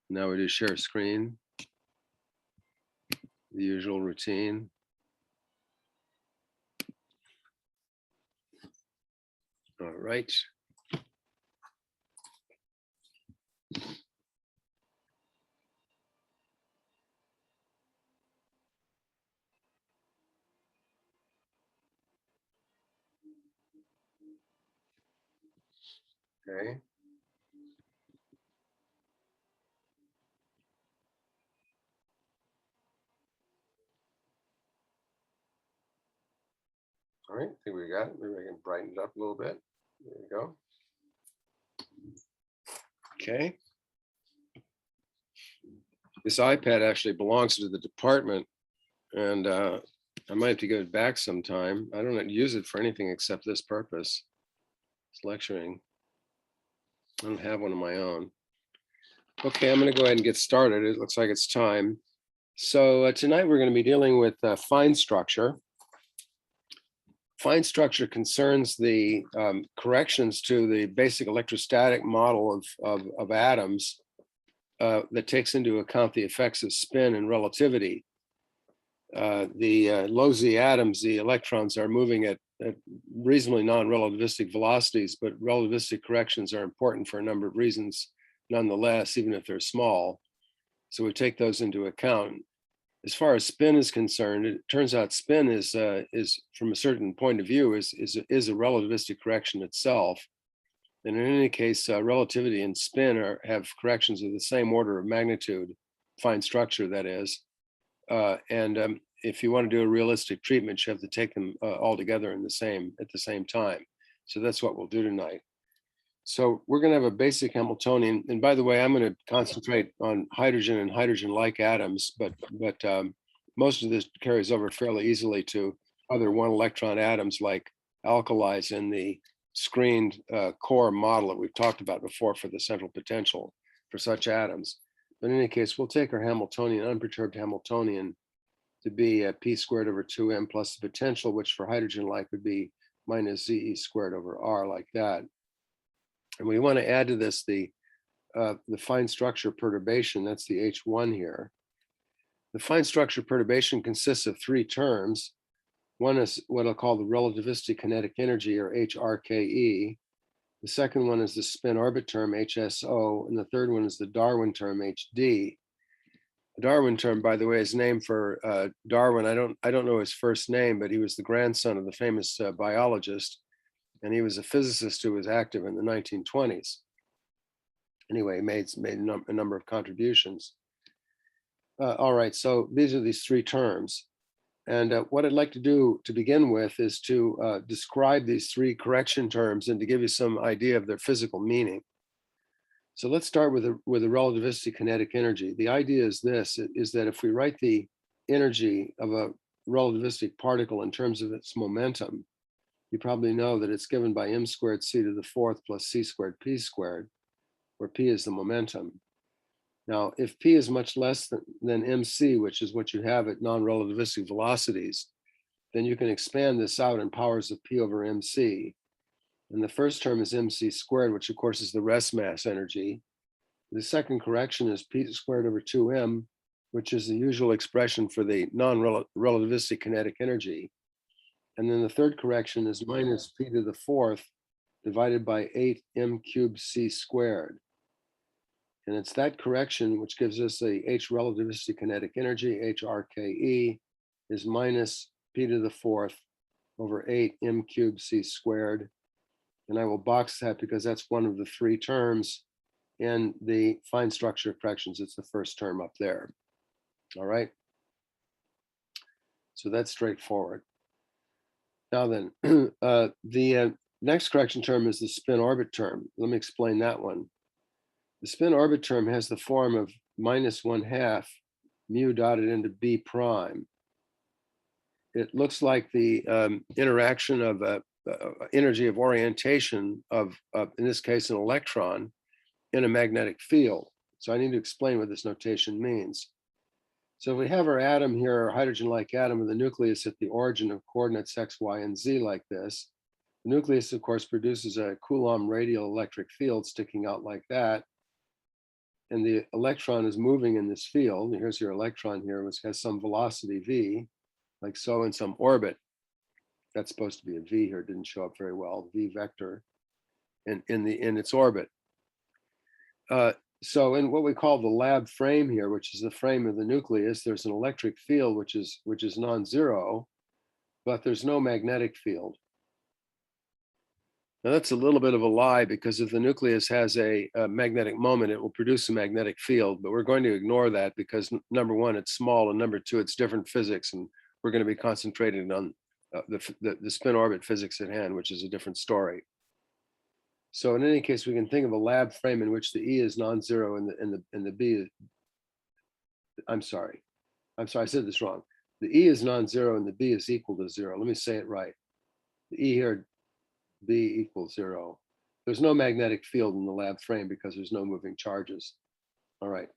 Now we do share screen, the usual routine. All right. Okay. All right, I think we got it. Maybe I can brighten it up a little bit. There you go. Okay. This iPad actually belongs to the department, and I might have to give it back sometime. I don't use it for anything except this purpose. It's lecturing. I don't have one of my own. Okay, I'm going to go ahead and get started. It looks like it's time. So tonight we're going to be dealing with fine structure. Fine structure concerns the corrections to the basic electrostatic model of atoms that takes into account the effects of spin and relativity. The low Z atoms, the electrons are moving at reasonably non-relativistic velocities, but relativistic corrections are important for a number of reasons nonetheless, even if they're small. So we take those into account. As far as spin is concerned, it turns out spin is from a certain point of view is a relativistic correction itself. And in any case, relativity and spin have corrections of the same order of magnitude, fine structure that is. If you want to do a realistic treatment, you have to take them all together at the same time. So that's what we'll do tonight. So we're going to have a basic Hamiltonian, and by the way, I'm going to concentrate on hydrogen and hydrogen-like atoms, but most of this carries over fairly easily to other one-electron atoms like alkalis in the screened core model that we've talked about before for the central potential for such atoms. But in any case, we'll take our Hamiltonian, unperturbed Hamiltonian, to be p squared over 2m plus the potential, which for hydrogen-like would be minus ze squared over r, like that. And we want to add to this the fine structure perturbation. That's the H1 here. The fine structure perturbation consists of three terms. One is what I'll call the relativistic kinetic energy, or HRKE. The second one is the spin orbit term, HSO, and the third one is the Darwin term, HD. The Darwin term, by the way, is named for Darwin. I don't know his first name, but he was the grandson of the famous biologist, and he was a physicist who was active in the 1920s. Anyway, he made a number of contributions. All right, so these are these three terms. And what I'd like to do to begin with is to describe these three correction terms and to give you some idea of their physical meaning. So let's start with a relativistic kinetic energy. The idea is this, is that if we write the energy of a relativistic particle in terms of its momentum, you probably know that it's given by m squared c to the fourth plus c squared p squared, where p is the momentum. Now, if p is much less than mc, which is what you have at non-relativistic velocities, then you can expand this out in powers of p over mc. And the first term is mc squared, which of course is the rest mass energy. The second correction is p squared over 2m, which is the usual expression for the non-relativistic kinetic energy. And then the third correction is minus p to the fourth divided by 8m cubed c squared. And it's that correction which gives us the H relativistic kinetic energy, HRKE, is minus p to the fourth over 8m cubed c squared. And I will box that because that's one of the three terms in the fine structure corrections. It's the first term up there. All right. So that's straightforward. Now then, the next correction term is the spin orbit term. Let me explain that one. The spin orbit term has the form of minus 1/2 mu dotted into b prime. It looks like the interaction of energy of orientation of, in this case, an electron in a magnetic field. So I need to explain what this notation means. So if we have our atom here, our hydrogen-like atom with the nucleus at the origin of coordinates x, y, and z like this, the nucleus, of course, produces a Coulomb radial electric field sticking out like that. and the electron is moving in this field. Here's your electron here, which has some velocity v, like so, in some orbit. That's supposed to be a v here, didn't show up very well, v vector, in its orbit. So in what we call the lab frame here, which is the frame of the nucleus, there's an electric field which is non-zero, but there's no magnetic field. Now that's a little bit of a lie, because if the nucleus has a magnetic moment, it will produce a magnetic field, but we're going to ignore that because number one, it's small, and number two, it's different physics, and we're going to be concentrating on the spin orbit physics at hand, which is a different story. So in any case, we can think of a lab frame in which the E is non-zero and the B is, I'm sorry, I said this wrong. The E is non-zero and the B is equal to zero. Let me say it right. The E here, B equals zero. There's no magnetic field in the lab frame because there's no moving charges. All right,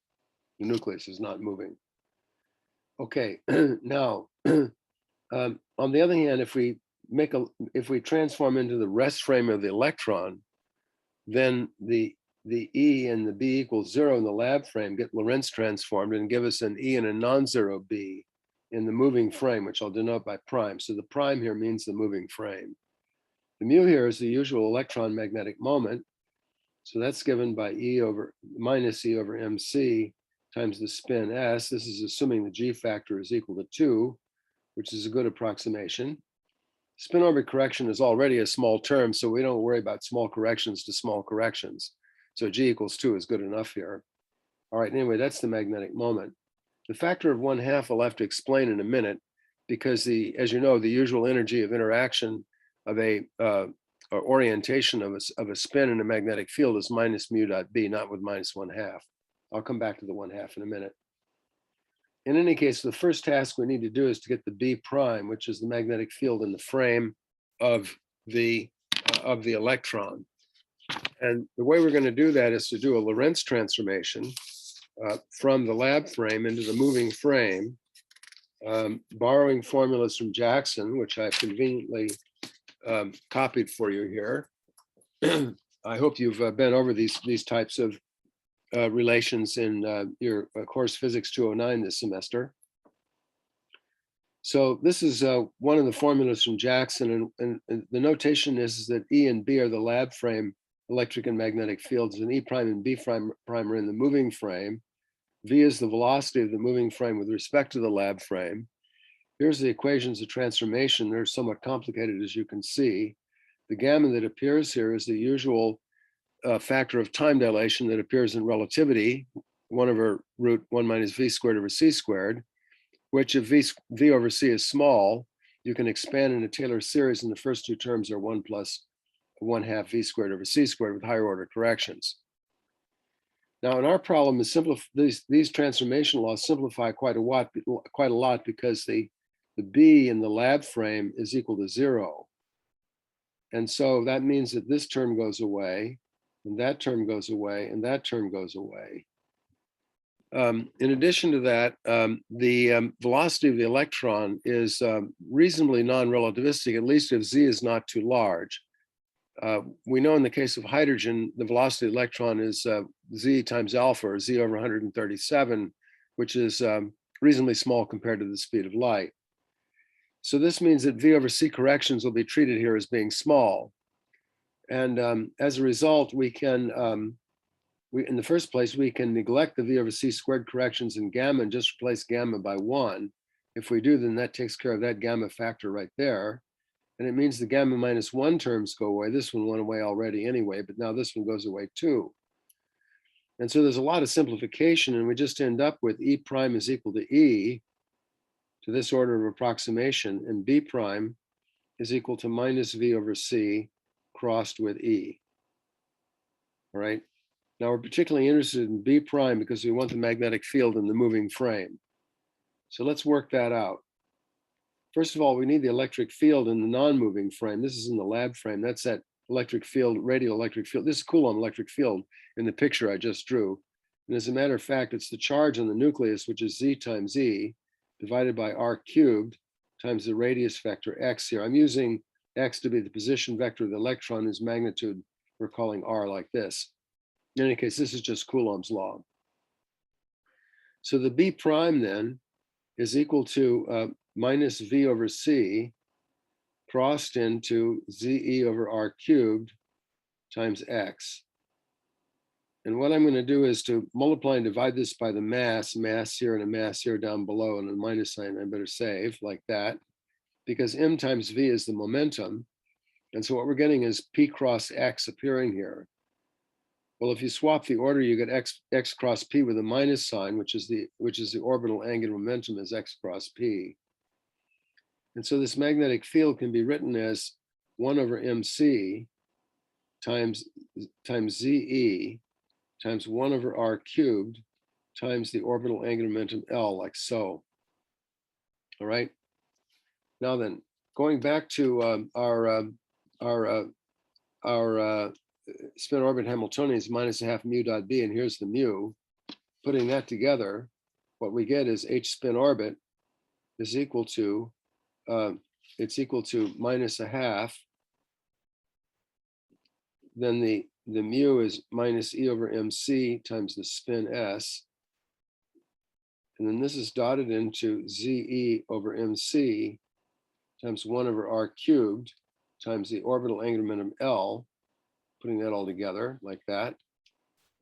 the nucleus is not moving. Okay, now, on the other hand, if we transform into the rest frame of the electron, then the E and the B equals zero in the lab frame get Lorentz transformed and give us an E and a non-zero B in the moving frame, which I'll denote by prime. So the prime here means the moving frame. The mu here is the usual electron magnetic moment. So that's given by minus E over mc times the spin s. This is assuming the G factor is equal to 2, which is a good approximation. Spin orbit correction is already a small term, so we don't worry about small corrections to small corrections. So G equals 2 is good enough here. All right, anyway, that's the magnetic moment. The factor of 1/2 I'll have to explain in a minute, because as you know, the usual energy of interaction of or orientation of a spin in a magnetic field is minus mu dot B, not with minus 1/2. I'll come back to the 1/2 in a minute. In any case, the first task we need to do is to get the B prime, which is the magnetic field in the frame of the electron. And the way we're going to do that is to do a Lorentz transformation from the lab frame into the moving frame, borrowing formulas from Jackson, which I've conveniently copied for you here. I hope you've been over these types of relations in your course Physics 209 this semester. So this is one of the formulas from Jackson, and the notation is that E and B are the lab frame electric and magnetic fields, and E prime and B prime are in the moving frame. V is the velocity of the moving frame with respect to the lab frame. Here's the equations of transformation. They're somewhat complicated, as you can see. The gamma that appears here is the usual factor of time dilation that appears in relativity, 1/√1 minus v squared over c squared, which if v over c is small, you can expand in a Taylor series, and the first two terms are 1 plus 1/2 v squared over c squared with higher order corrections. Now, in our problem, these transformation laws simplify quite a lot because the B in the lab frame is equal to 0. And so that means that this term goes away, and that term goes away, and that term goes away. In addition to that, the velocity of the electron is reasonably non-relativistic, at least if z is not too large. We know in the case of hydrogen, the velocity of the electron is z times alpha, or z over 137, which is reasonably small compared to the speed of light. So this means that v over c corrections will be treated here as being small. And as a result, we can, in the first place, we can neglect the v over c squared corrections in gamma and just replace gamma by 1. If we do, then that takes care of that gamma factor right there. And it means the gamma minus 1 terms go away. This one went away already anyway, but now this one goes away too. And so there's a lot of simplification, and we just end up with E prime is equal to E, to this order of approximation, and B prime is equal to minus V over C crossed with E. All right. Now we're particularly interested in B prime because we want the magnetic field in the moving frame. So let's work that out. First of all, we need the electric field in the non-moving frame. This is in the lab frame. That's that electric field, radial electric field. This is Coulomb electric field in the picture I just drew. And as a matter of fact, it's the charge on the nucleus, which is Z times E, divided by R cubed times the radius vector X here. I'm using X to be the position vector of the electron, whose magnitude we're calling R like this. In any case, this is just Coulomb's law. So the B prime then is equal to minus V over C crossed into ZE over R cubed times X. And what I'm going to do is to multiply and divide this by the mass here and a mass here down below, and a minus sign I better save like that, because M times V is the momentum. And so what we're getting is P cross X appearing here. Well, if you swap the order, you get X cross P with a minus sign, which is the orbital angular momentum as X cross P. And so this magnetic field can be written as 1 over MC times ZE times 1 over R cubed times the orbital angular momentum L, like so. All right. Now then, going back to our spin orbit Hamiltonian is minus a half mu dot B, and here's the mu. Putting that together, what we get is H spin orbit is equal to minus a half. Then the mu is minus E over MC times the spin S. And then this is dotted into ZE over MC times 1 over R cubed times the orbital angular momentum L, putting that all together like that.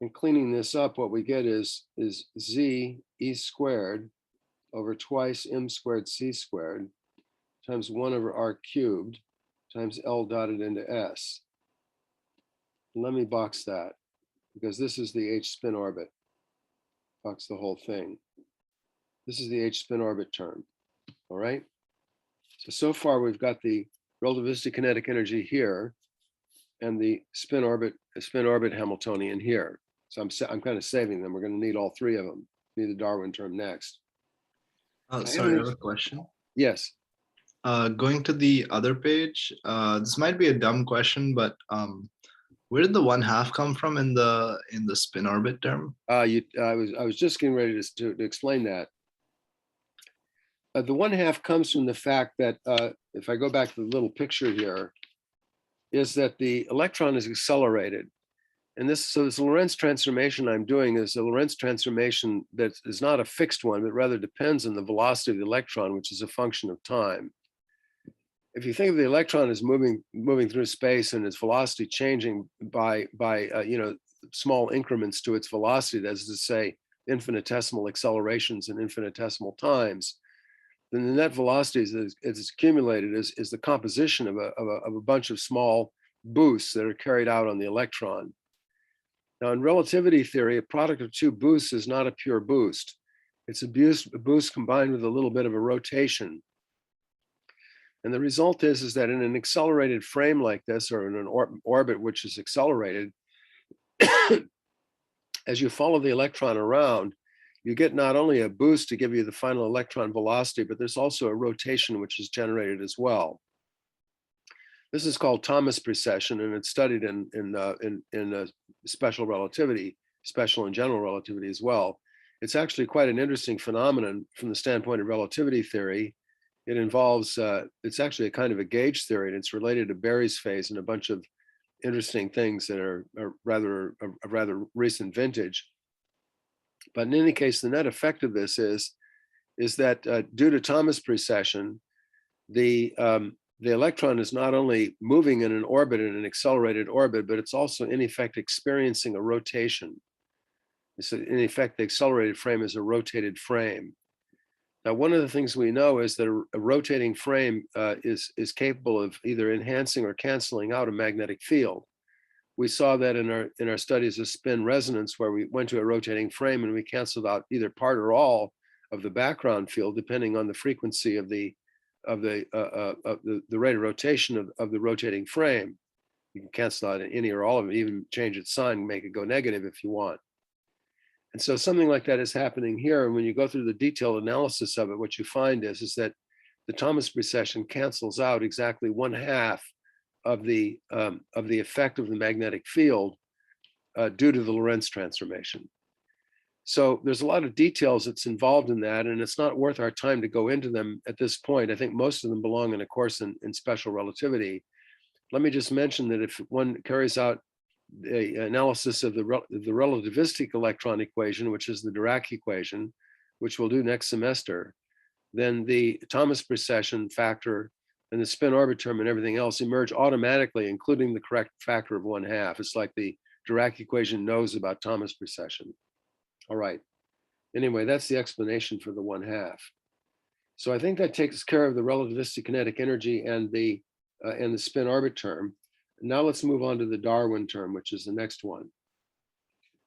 And cleaning this up, what we get is Z E squared over twice M squared C squared times 1 over R cubed times L dotted into S. Let me box that, because this is the H spin orbit. Box the whole thing. This is the H spin orbit term. All right. So far we've got the relativistic kinetic energy here, and the spin orbit Hamiltonian here. So I'm kind of saving them. We're going to need all three of them. Need the Darwin term next. Sorry, I have a question. Yes. Going to the other page, this might be a dumb question, but where did the 1/2 come from in the spin orbit term? I was just getting ready to explain that. The 1/2 comes from the fact that if I go back to the little picture here, is that the electron is accelerated. And this Lorentz transformation I'm doing is a Lorentz transformation that is not a fixed one, but rather depends on the velocity of the electron, which is a function of time. If you think of the electron as moving through space and its velocity changing by small increments to its velocity, that is to say, infinitesimal accelerations and infinitesimal times, then the net velocity as it's accumulated is the composition of a bunch of small boosts that are carried out on the electron. Now, in relativity theory, a product of two boosts is not a pure boost. It's a boost combined with a little bit of a rotation. And the result is that in an accelerated frame like this, or in an orbit which is accelerated, as you follow the electron around, you get not only a boost to give you the final electron velocity, but there's also a rotation which is generated as well. This is called Thomas precession, and it's studied in special relativity, special and general relativity as well. It's actually quite an interesting phenomenon from the standpoint of relativity theory. It involves, it's actually a kind of a gauge theory, and it's related to Berry's phase and a bunch of interesting things that are a rather recent vintage. But in any case, the net effect of this is that due to Thomas precession, the electron is not only moving in an orbit, in an accelerated orbit, but it's also in effect experiencing a rotation. So in effect, the accelerated frame is a rotated frame. Now, one of the things we know is that a rotating frame is capable of either enhancing or canceling out a magnetic field. We saw that in our studies of spin resonance, where we went to a rotating frame and we canceled out either part or all of the background field, depending on the frequency of the rate of rotation of the rotating frame. You can cancel out any or all of it, even change its sign, make it go negative if you want. And so something like that is happening here. And when you go through the detailed analysis of it, what you find is that the Thomas precession cancels out exactly 1/2 of the effect of the magnetic field due to the Lorentz transformation. So there's a lot of details that's involved in that, and it's not worth our time to go into them at this point. I think most of them belong in a course in special relativity. Let me just mention that if one carries out the analysis of the relativistic electron equation, which is the Dirac equation, which we'll do next semester, then the Thomas precession factor and the spin orbit term and everything else emerge automatically, including the correct factor of 1/2. It's like the Dirac equation knows about Thomas precession. All right. Anyway, that's the explanation for the 1/2. So I think that takes care of the relativistic kinetic energy and the spin orbit term. Now let's move on to the Darwin term, which is the next one.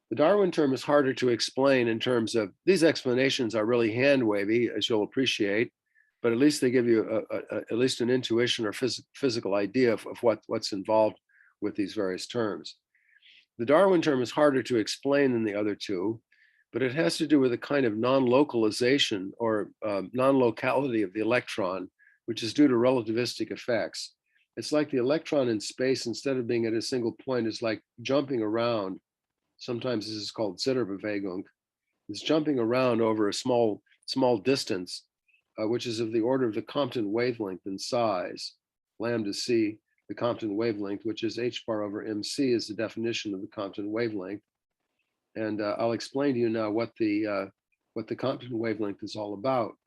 The Darwin term is harder to explain in terms of, these explanations are really hand wavy, as you'll appreciate, but at least they give you at least an intuition or physical idea of what's involved with these various terms. The Darwin term is harder to explain than the other two, but it has to do with a kind of non-localization or non-locality of the electron, which is due to relativistic effects. It's like the electron in space, instead of being at a single point, is like jumping around. Sometimes this is called Zitterbewegung. It's jumping around over a small distance, which is of the order of the Compton wavelength in size, lambda c, the Compton wavelength, which is h bar over mc is the definition of the Compton wavelength. And I'll explain to you now what the Compton wavelength is all about.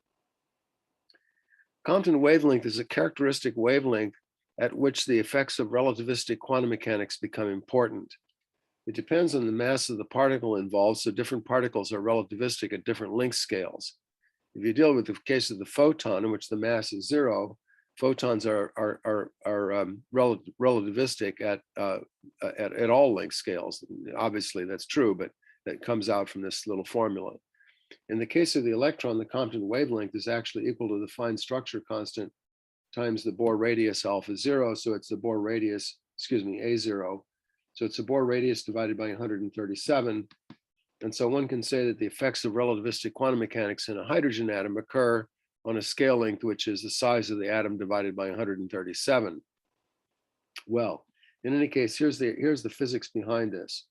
Compton wavelength is a characteristic wavelength at which the effects of relativistic quantum mechanics become important. It depends on the mass of the particle involved, so different particles are relativistic at different length scales. If you deal with the case of the photon, in which the mass is 0, photons are relativistic at all length scales. Obviously, that's true, but that comes out from this little formula. In the case of the electron, the Compton wavelength is actually equal to the fine structure constant times the Bohr radius alpha 0. So it's the Bohr radius, A0. So it's a Bohr radius divided by 137. And so one can say that the effects of relativistic quantum mechanics in a hydrogen atom occur on a scale length, which is the size of the atom divided by 137. Well, in any case, here's the physics behind this.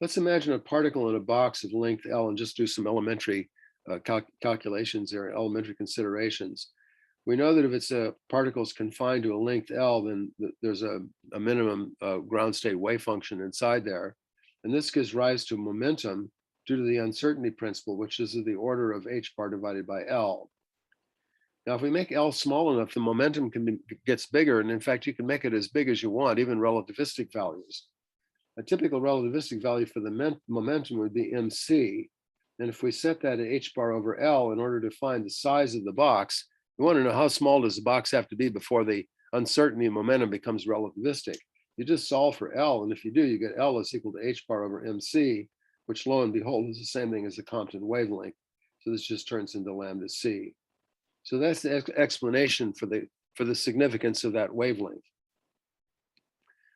Let's imagine a particle in a box of length L and just do some elementary calculations there, elementary considerations. We know that if it's a particle is confined to a length L, then there's a minimum ground state wave function inside there. And this gives rise to momentum due to the uncertainty principle, which is of the order of h bar divided by L. Now, if we make L small enough, the momentum gets bigger. And in fact, you can make it as big as you want, even relativistic values. A typical relativistic value for the momentum would be mc. And if we set that at h bar over L in order to find the size of the box, we want to know how small does the box have to be before the uncertainty of momentum becomes relativistic. You just solve for L, and if you do, you get L is equal to h bar over mc, which lo and behold is the same thing as the Compton wavelength. So this just turns into lambda c. So that's the explanation for the significance of that wavelength.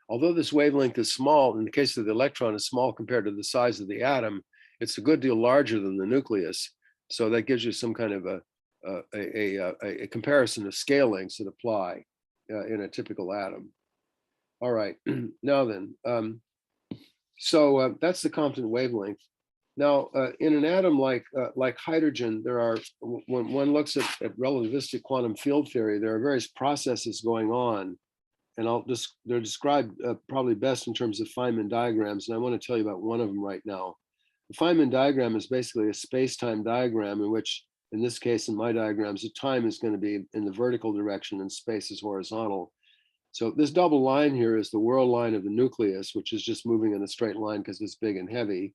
Although this wavelength is small, in the case of the electron, is small compared to the size of the atom, it's a good deal larger than the nucleus. So that gives you some kind of a comparison of scale lengths that apply in a typical atom. All right, now then, so that's the Compton wavelength. Now, in an atom like hydrogen, there are, when one looks at relativistic quantum field theory, there are various processes going on. And they're described probably best in terms of Feynman diagrams. And I want to tell you about one of them right now. The Feynman diagram is basically a space-time diagram in which, in this case, in my diagrams, the time is going to be in the vertical direction and space is horizontal. So this double line here is the whirl line of the nucleus, which is just moving in a straight line because it's big and heavy.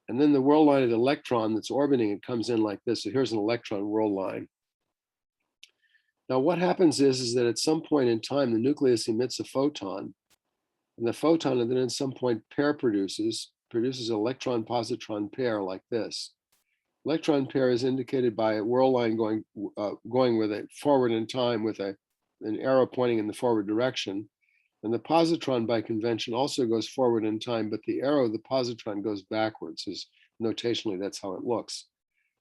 And then the whirl line of the electron that's orbiting it comes in like this. So here's an electron whirl line. Now, what happens is that at some point in time, the nucleus emits a photon, and the photon, and then at some point, produces an electron-positron pair like this. Electron pair is indicated by a whirl line going with it forward in time with an arrow pointing in the forward direction. And the positron, by convention, also goes forward in time, but the arrow of the positron goes backwards. Notationally, that's how it looks.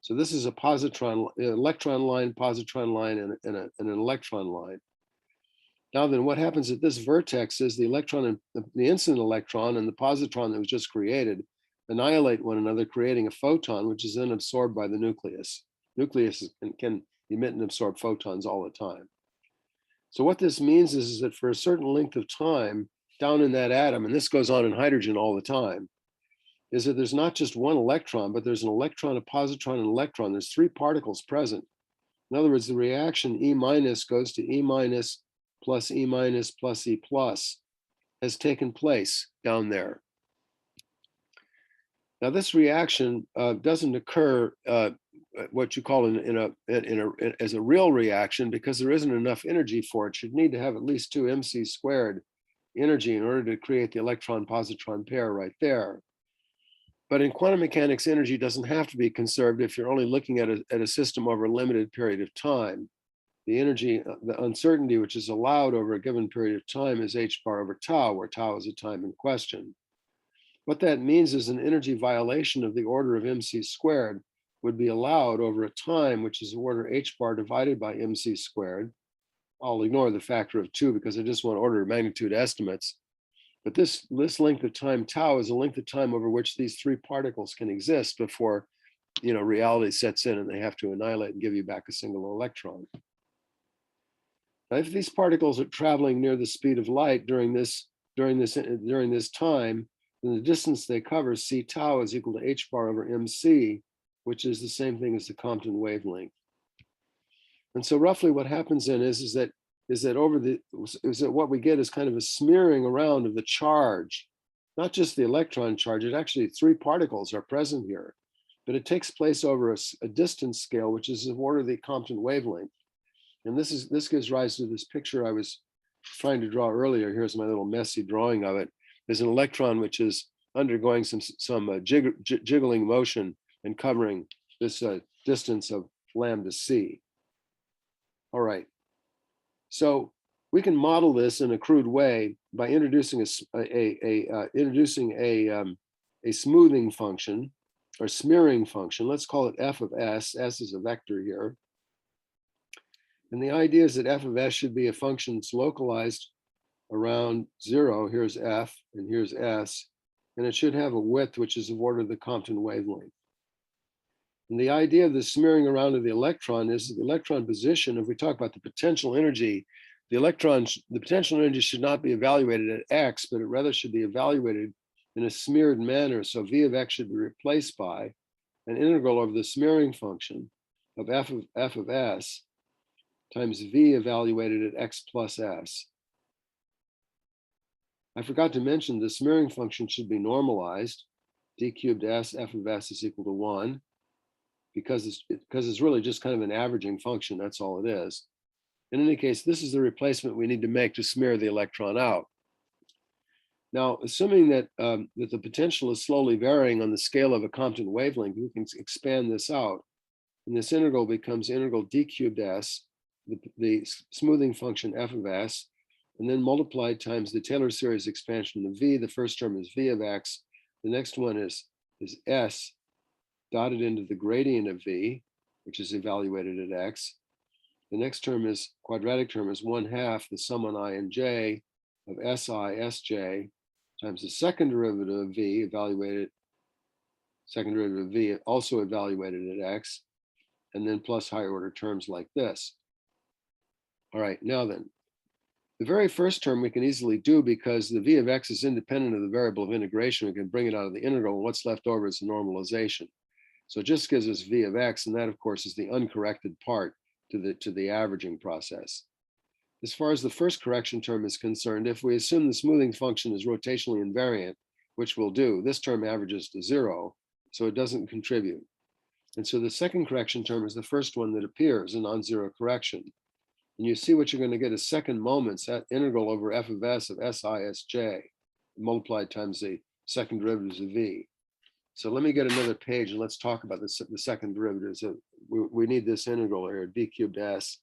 So this is a electron line, positron line, and an electron line. Now then, what happens at this vertex is the electron and the incident electron and the positron that was just created annihilate one another, creating a photon, which is then absorbed by the nucleus. Nucleus can emit and absorb photons all the time. So what this means is that for a certain length of time down in that atom, and this goes on in hydrogen all the time, is that there's not just one electron, but there's an electron, a positron, and an electron. There's three particles present. In other words, the reaction E minus goes to E minus plus E minus plus E plus has taken place down there. Now, this reaction doesn't occur what you call as a real reaction because there isn't enough energy for it. You'd need to have at least 2 mc squared energy in order to create the electron-positron pair right there. But in quantum mechanics, energy doesn't have to be conserved if you're only looking at a system over a limited period of time. The energy, the uncertainty which is allowed over a given period of time is h bar over tau, where tau is the time in question. What that means is an energy violation of the order of mc squared would be allowed over a time which is the order h bar divided by mc squared. I'll ignore the factor of 2 because I just want order of magnitude estimates. But this length of time tau is a length of time over which these three particles can exist before reality sets in and they have to annihilate and give you back a single electron. Now, if these particles are traveling near the speed of light during this time, then the distance they cover, c tau, is equal to h bar over mc, which is the same thing as the Compton wavelength. And so roughly what happens then is that what we get is kind of a smearing around of the charge, not just the electron charge. It actually, three particles are present here, but it takes place over a distance scale, which is the order of the Compton wavelength. And this gives rise to this picture I was trying to draw earlier. Here's my little messy drawing of it. There's an electron which is undergoing some jiggling motion and covering this distance of lambda c. All right. So we can model this in a crude way by introducing a smoothing function or smearing function. Let's call it f of s. S is a vector here. And the idea is that f of s should be a function that's localized around 0. Here's f and here's s. And it should have a width which is of order of the Compton wavelength. And the idea of the smearing around of the electron is the electron position. If we talk about the potential energy, the potential energy should not be evaluated at x, but it rather should be evaluated in a smeared manner. So v of x should be replaced by an integral over the smearing function of f of s times v evaluated at x plus s. I forgot to mention the smearing function should be normalized. D cubed s f of s is equal to 1. Because it's really just kind of an averaging function, that's all it is. In any case, this is the replacement we need to make to smear the electron out. Now, assuming that, that the potential is slowly varying on the scale of a Compton wavelength, we can expand this out. And this integral becomes integral d cubed s, the smoothing function f of s, and then multiplied times the Taylor series expansion of v. The first term is v of x. The next one is s dotted into the gradient of v, which is evaluated at x. The next term is quadratic term is 1/2 the sum on I and j of si sj times the second derivative of v also evaluated at x, and then plus higher order terms like this. All right, now then, the very first term we can easily do because the v of x is independent of the variable of integration. We can bring it out of the integral, and what's left over is the normalization. So it just gives us v of x, and that, of course, is the uncorrected part to the averaging process. As far as the first correction term is concerned, if we assume the smoothing function is rotationally invariant, which we'll do, this term averages to 0, so it doesn't contribute. And so the second correction term is the first one that appears, a non-zero correction. And you see what you're going to get is second moments, that integral over f of s of si sj, multiplied times the second derivatives of v. So let me get another page and let's talk about the second derivatives. We need this integral here, d cubed s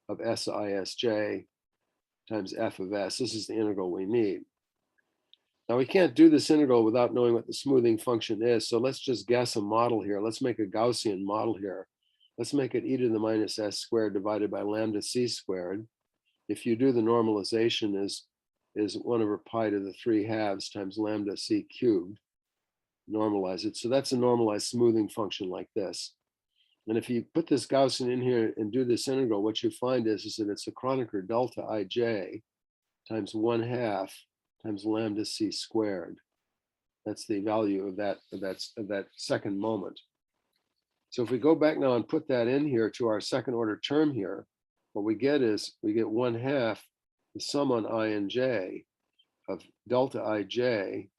of si sj times f of s. This is the integral we need. Now we can't do this integral without knowing what the smoothing function is. So let's just guess a model here. Let's make a Gaussian model here. Let's make it e to the minus s squared divided by lambda c squared. If you do the normalization is 1 over pi to the 3/2 times lambda c cubed. Normalize it. So that's a normalized smoothing function like this. And if you put this Gaussian in here and do this integral, what you find is that it's a Kronecker delta ij times 1/2 times lambda c squared. That's the value of that second moment. So if we go back now and put that in here to our second order term here, what we get is we get 1/2 the sum on I and j of delta ij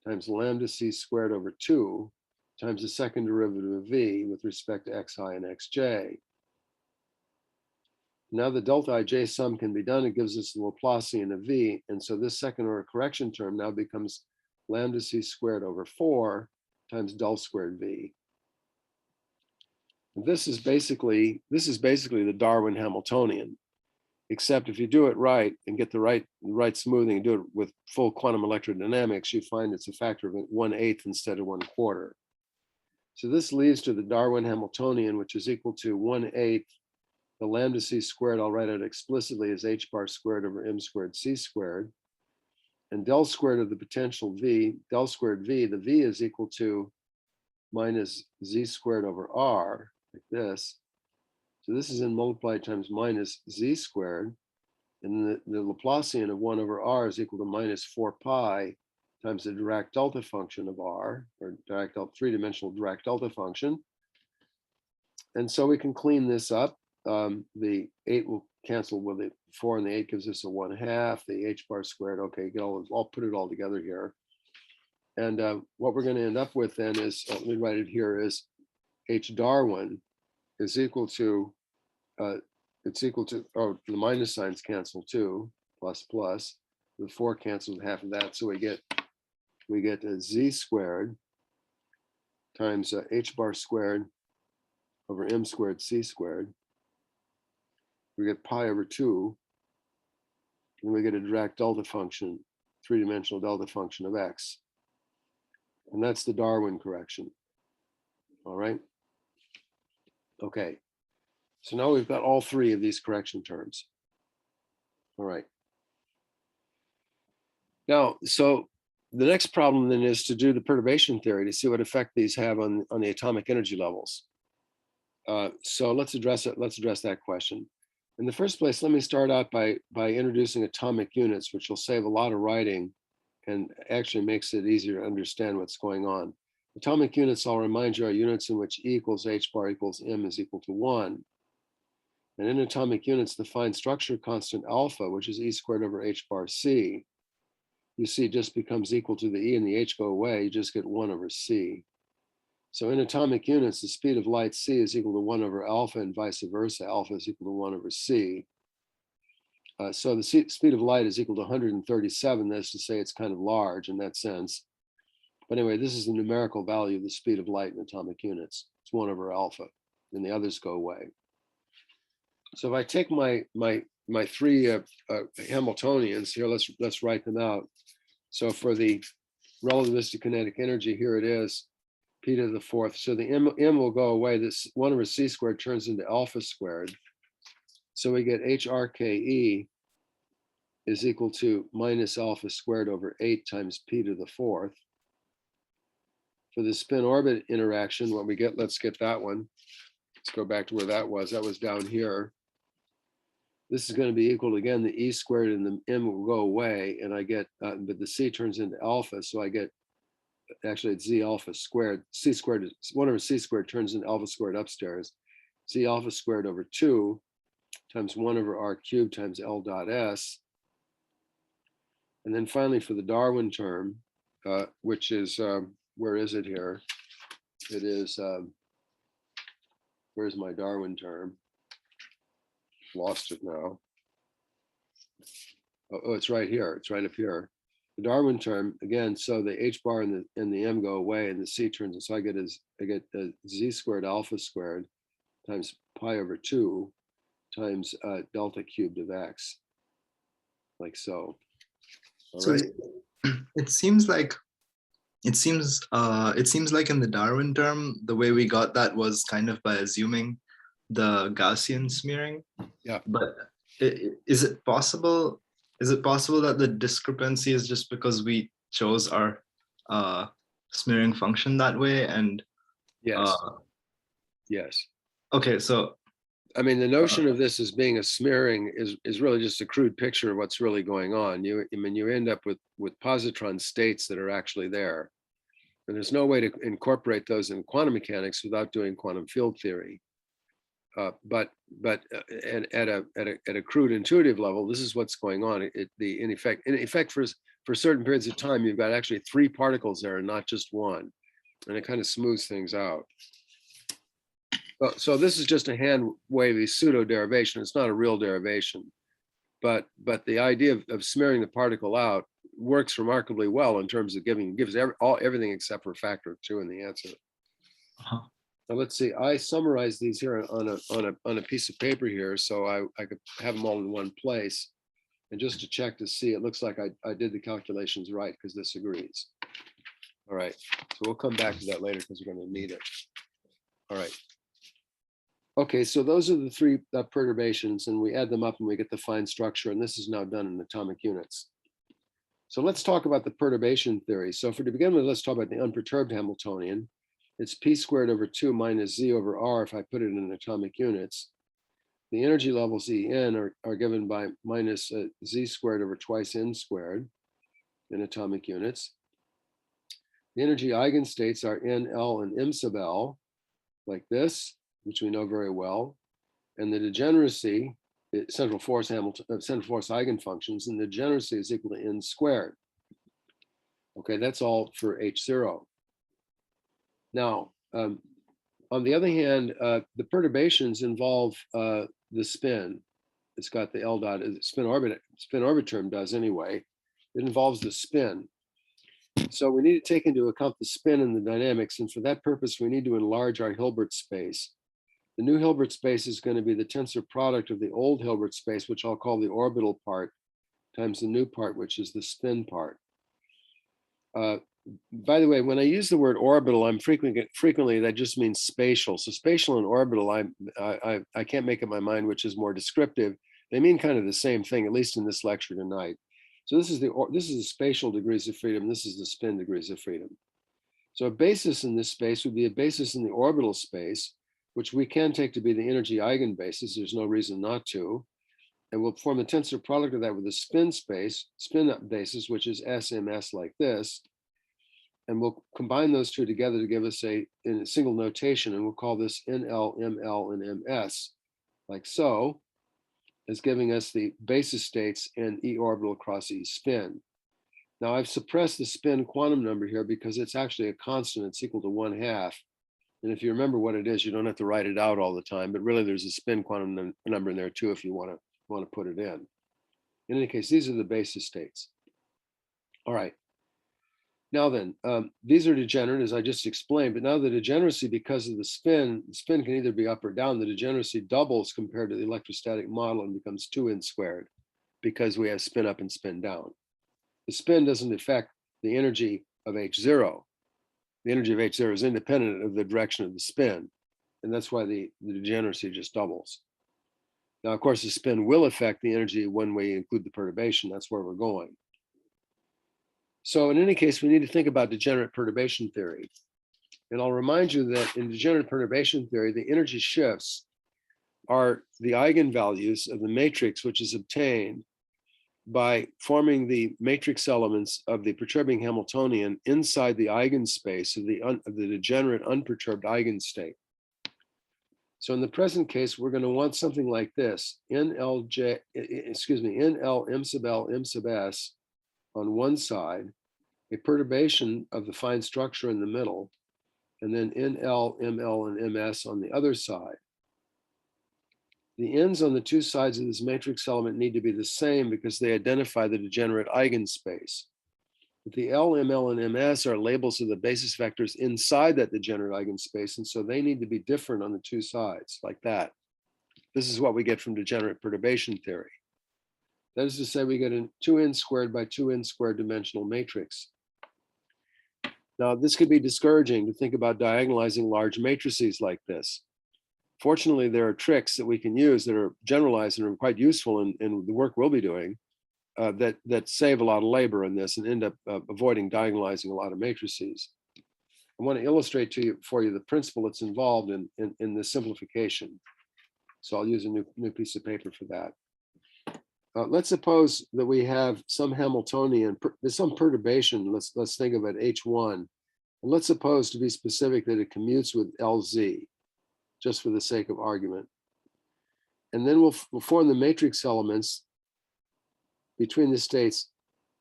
times lambda c squared over 2 times the second derivative of v with respect to xi and xj. Now the delta ij sum can be done. It gives us the Laplacian of v. And so this second order correction term now becomes lambda c squared over 4 times del squared v. And this is basically the Darwin Hamiltonian, except if you do it right and get the right smoothing and do it with full quantum electrodynamics, you find it's a factor of 1/8 instead of 1/4. So this leads to the Darwin Hamiltonian, which is equal to 1/8 the lambda c squared. I'll write it explicitly as h bar squared over m squared c squared. And del squared of the potential v, del squared v, the v is equal to minus z squared over r, like this. So this is in multiplied times minus z squared. And the Laplacian of 1 over r is equal to minus 4 pi times the Dirac delta function of r, or Dirac delta, three-dimensional Dirac delta function. And so we can clean this up. The 8 will cancel with the 4, and the 8 gives us a 1/2. The h bar squared. Okay, I'll put it all together here. And what we're going to end up with then is, let me write it here, is h Darwin is equal to, it's equal to, oh, the minus signs cancel too, plus plus. The 4 cancels half of that, so we get z squared times h bar squared over m squared c squared. We get pi over 2, and we get a Dirac delta function, three-dimensional delta function of x. And that's the Darwin correction. All right. Okay. So now we've got all 3 of these correction terms. All right. Now, so the next problem then is to do the perturbation theory to see what effect these have on the atomic energy levels. So let's address it. Let's address that question. In the first place, let me start out by introducing atomic units, which will save a lot of writing and actually makes it easier to understand what's going on. Atomic units, I'll remind you, are units in which E equals h bar equals m is equal to 1. And in atomic units, the fine structure constant alpha, which is E squared over h bar c, you see just becomes equal to the E and the h go away. You just get 1 over c. So in atomic units, the speed of light c is equal to 1 over alpha and vice versa. Alpha is equal to 1 over c. So the speed of light is equal to 137. That's to say it's kind of large in that sense. But anyway, this is the numerical value of the speed of light in atomic units. It's 1 over alpha, and the others go away. So if I take my 3 Hamiltonians here, let's write them out. So for the relativistic kinetic energy, here it is, p to the 4th. So the m will go away. This 1 over c squared turns into alpha squared. So we get HRKE is equal to minus alpha squared over 8 times p to the 4th. For the spin orbit interaction, what we get, let's get that one. Let's go back to where that was. That was down here. This is going to be equal to, again, the e squared and the m will go away, and I get, but the c turns into alpha, so I get, actually it's z alpha squared. C squared is 1 over c squared turns into alpha squared upstairs. Z alpha squared over 2 times 1 over r cubed times L dot s. And then finally for the Darwin term, which is, where is it here? It is, where's my Darwin term? Lost it now. Oh, it's right here. It's right up here. The Darwin term, again, so the h bar and the m go away and the c turns, so I get z squared alpha squared times pi over 2 times delta cubed of x, like so. All So right. it seems like in the Darwin term, the way we got that was kind of by assuming the Gaussian smearing. Yeah. But is it possible that the discrepancy is just because we chose our smearing function that way? And Yes. Yes. Okay, so I mean, the notion of this as being a smearing is really just a crude picture of what's really going on. You end up with positron states that are actually there. And there's no way to incorporate those in quantum mechanics without doing quantum field theory. But at a crude intuitive level, this is what's going on. In effect, for certain periods of time, you've got actually 3 particles there and not just one, and it kind of smooths things out. So this is just a hand wavy pseudo derivation. It's not a real derivation, but the idea of smearing the particle out works remarkably well in terms of gives everything except for a factor of 2 in the answer. Uh-huh. Now let's see. I summarized these here on a piece of paper here, so I could have them all in one place. And just to check to see, it looks like I did the calculations right because this agrees. All right. So we'll come back to that later because we're going to need it. All right. Okay, so those are the 3 perturbations, and we add them up and we get the fine structure. And this is now done in atomic units. So let's talk about the perturbation theory. So to begin with, let's talk about the unperturbed Hamiltonian. It's p squared over 2 minus z over r if I put it in atomic units. The energy levels En are given by minus z squared over twice n squared in atomic units. The energy eigenstates are N, L, and M sub L, like this, which we know very well. And the degeneracy, central force eigenfunctions, and the degeneracy is equal to N squared. Okay, that's all for H0. Now, on the other hand, the perturbations involve the spin. It's got the L dot, spin orbit term does anyway. It involves the spin. So we need to take into account the spin in the dynamics. And for that purpose, we need to enlarge our Hilbert space. The new Hilbert space is going to be the tensor product of the old Hilbert space, which I'll call the orbital part, times the new part, which is the spin part. By the way, when I use the word orbital, I'm frequently that just means spatial. So spatial and orbital, I can't make up my mind which is more descriptive. They mean kind of the same thing, at least in this lecture tonight. So this is the spatial degrees of freedom. This is the spin degrees of freedom. So a basis in this space would be a basis in the orbital space, which we can take to be the energy eigenbasis. There's no reason not to. And we'll form the tensor product of that with a spin basis, which is SMS like this. And we'll combine those 2 together to give us in a single notation, and we'll call this NL, ML, and MS, like so, as giving us the basis states in E orbital cross E spin. Now I've suppressed the spin quantum number here because it's actually a constant. It's equal to 1/2. And if you remember what it is, you don't have to write it out all the time, but really there's a spin quantum number in there too if you want to put it in. In any case, these are the basis states. All right. Now then, these are degenerate, as I just explained, but now the degeneracy, because of the spin can either be up or down. The degeneracy doubles compared to the electrostatic model and becomes 2n squared because we have spin up and spin down. The spin doesn't affect the energy of H0. The energy of H0 is independent of the direction of the spin, and that's why the degeneracy just doubles. Now, of course, the spin will affect the energy when we include the perturbation. That's where we're going. So in any case, we need to think about degenerate perturbation theory. And I'll remind you that in degenerate perturbation theory, the energy shifts are the eigenvalues of the matrix, which is obtained by forming the matrix elements of the perturbing Hamiltonian inside the eigenspace of the degenerate unperturbed eigenstate. So in the present case, we're going to want something like this: NL M sub L M sub S on one side, a perturbation of the fine structure in the middle, and then NL, ML, and MS on the other side. The ends on the 2 sides of this matrix element need to be the same because they identify the degenerate eigenspace. But the L, ML, and MS are labels of the basis vectors inside that degenerate eigenspace, and so they need to be different on the 2 sides, like that. This is what we get from degenerate perturbation theory. That is to say, we get a 2n squared by 2n squared dimensional matrix. Now, this could be discouraging to think about diagonalizing large matrices like this. Fortunately, there are tricks that we can use that are generalized and are quite useful in the work we'll be doing that save a lot of labor in this and end up avoiding diagonalizing a lot of matrices. I want to illustrate for you the principle that's involved in this simplification. So I'll use a new piece of paper for that. Let's suppose that we have some Hamiltonian, there's some perturbation. Let's think of it H1 And let's suppose, to be specific, that it commutes with LZ, just for the sake of argument. And then we'll form the matrix elements between the states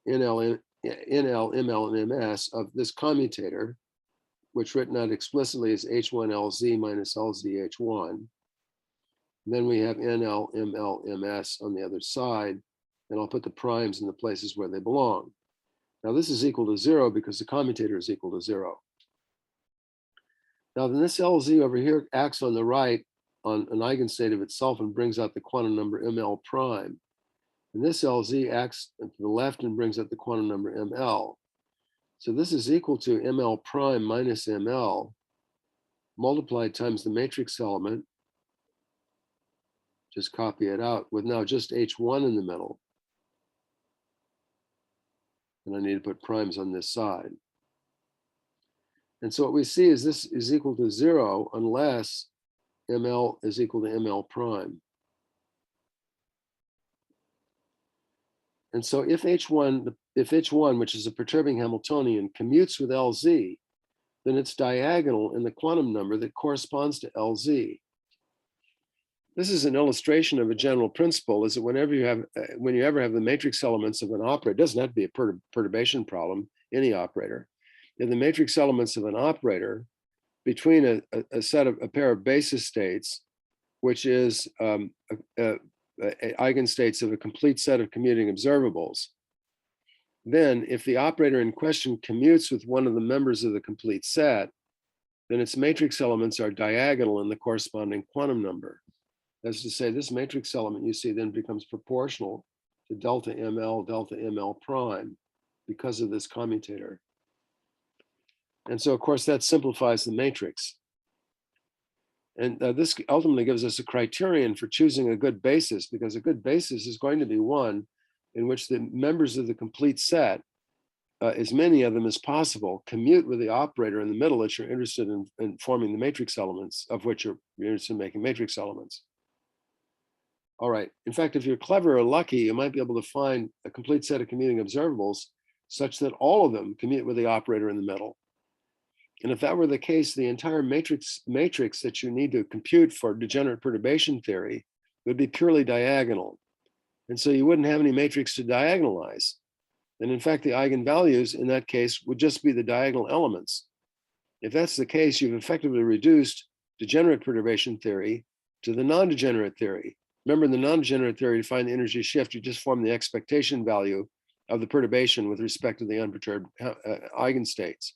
NL, ML, and MS of this commutator, which written out explicitly is H1LZ minus LZH1. And then we have NL, ML, MS on the other side, and I'll put the primes in the places where they belong. Now this is equal to 0 because the commutator is equal to 0. Now then this LZ over here acts on the right on an eigenstate of itself and brings out the quantum number ML prime. And this LZ acts to the left and brings out the quantum number ML. So this is equal to ML prime minus ML multiplied times the matrix element. Just copy it out with now just H1 in the middle. And I need to put primes on this side. And so what we see is this is equal to 0 unless ML is equal to ML prime. And so if H1, which is a perturbing Hamiltonian, commutes with LZ, then it's diagonal in the quantum number that corresponds to LZ. This is an illustration of a general principle, is that whenever you ever have the matrix elements of an operator, it doesn't have to be a perturbation problem, any operator. In the matrix elements of an operator between a pair of basis states, which is eigenstates of a complete set of commuting observables, then if the operator in question commutes with one of the members of the complete set, then its matrix elements are diagonal in the corresponding quantum number. That's to say, this matrix element you see then becomes proportional to delta ML prime because of this commutator. And so, of course, that simplifies the matrix. And this ultimately gives us a criterion for choosing a good basis, because a good basis is going to be one in which the members of the complete set, as many of them as possible, commute with the operator in the middle that you're interested in forming the matrix elements, of which you're interested in making matrix elements. All right. In fact, if you're clever or lucky, you might be able to find a complete set of commuting observables such that all of them commute with the operator in the middle. And if that were the case, the entire matrix that you need to compute for degenerate perturbation theory would be purely diagonal. And so you wouldn't have any matrix to diagonalize. And in fact, the eigenvalues in that case would just be the diagonal elements. If that's the case, you've effectively reduced degenerate perturbation theory to the non-degenerate theory. Remember, in the non-degenerate theory, to find the energy shift, you just form the expectation value of the perturbation with respect to the unperturbed eigenstates.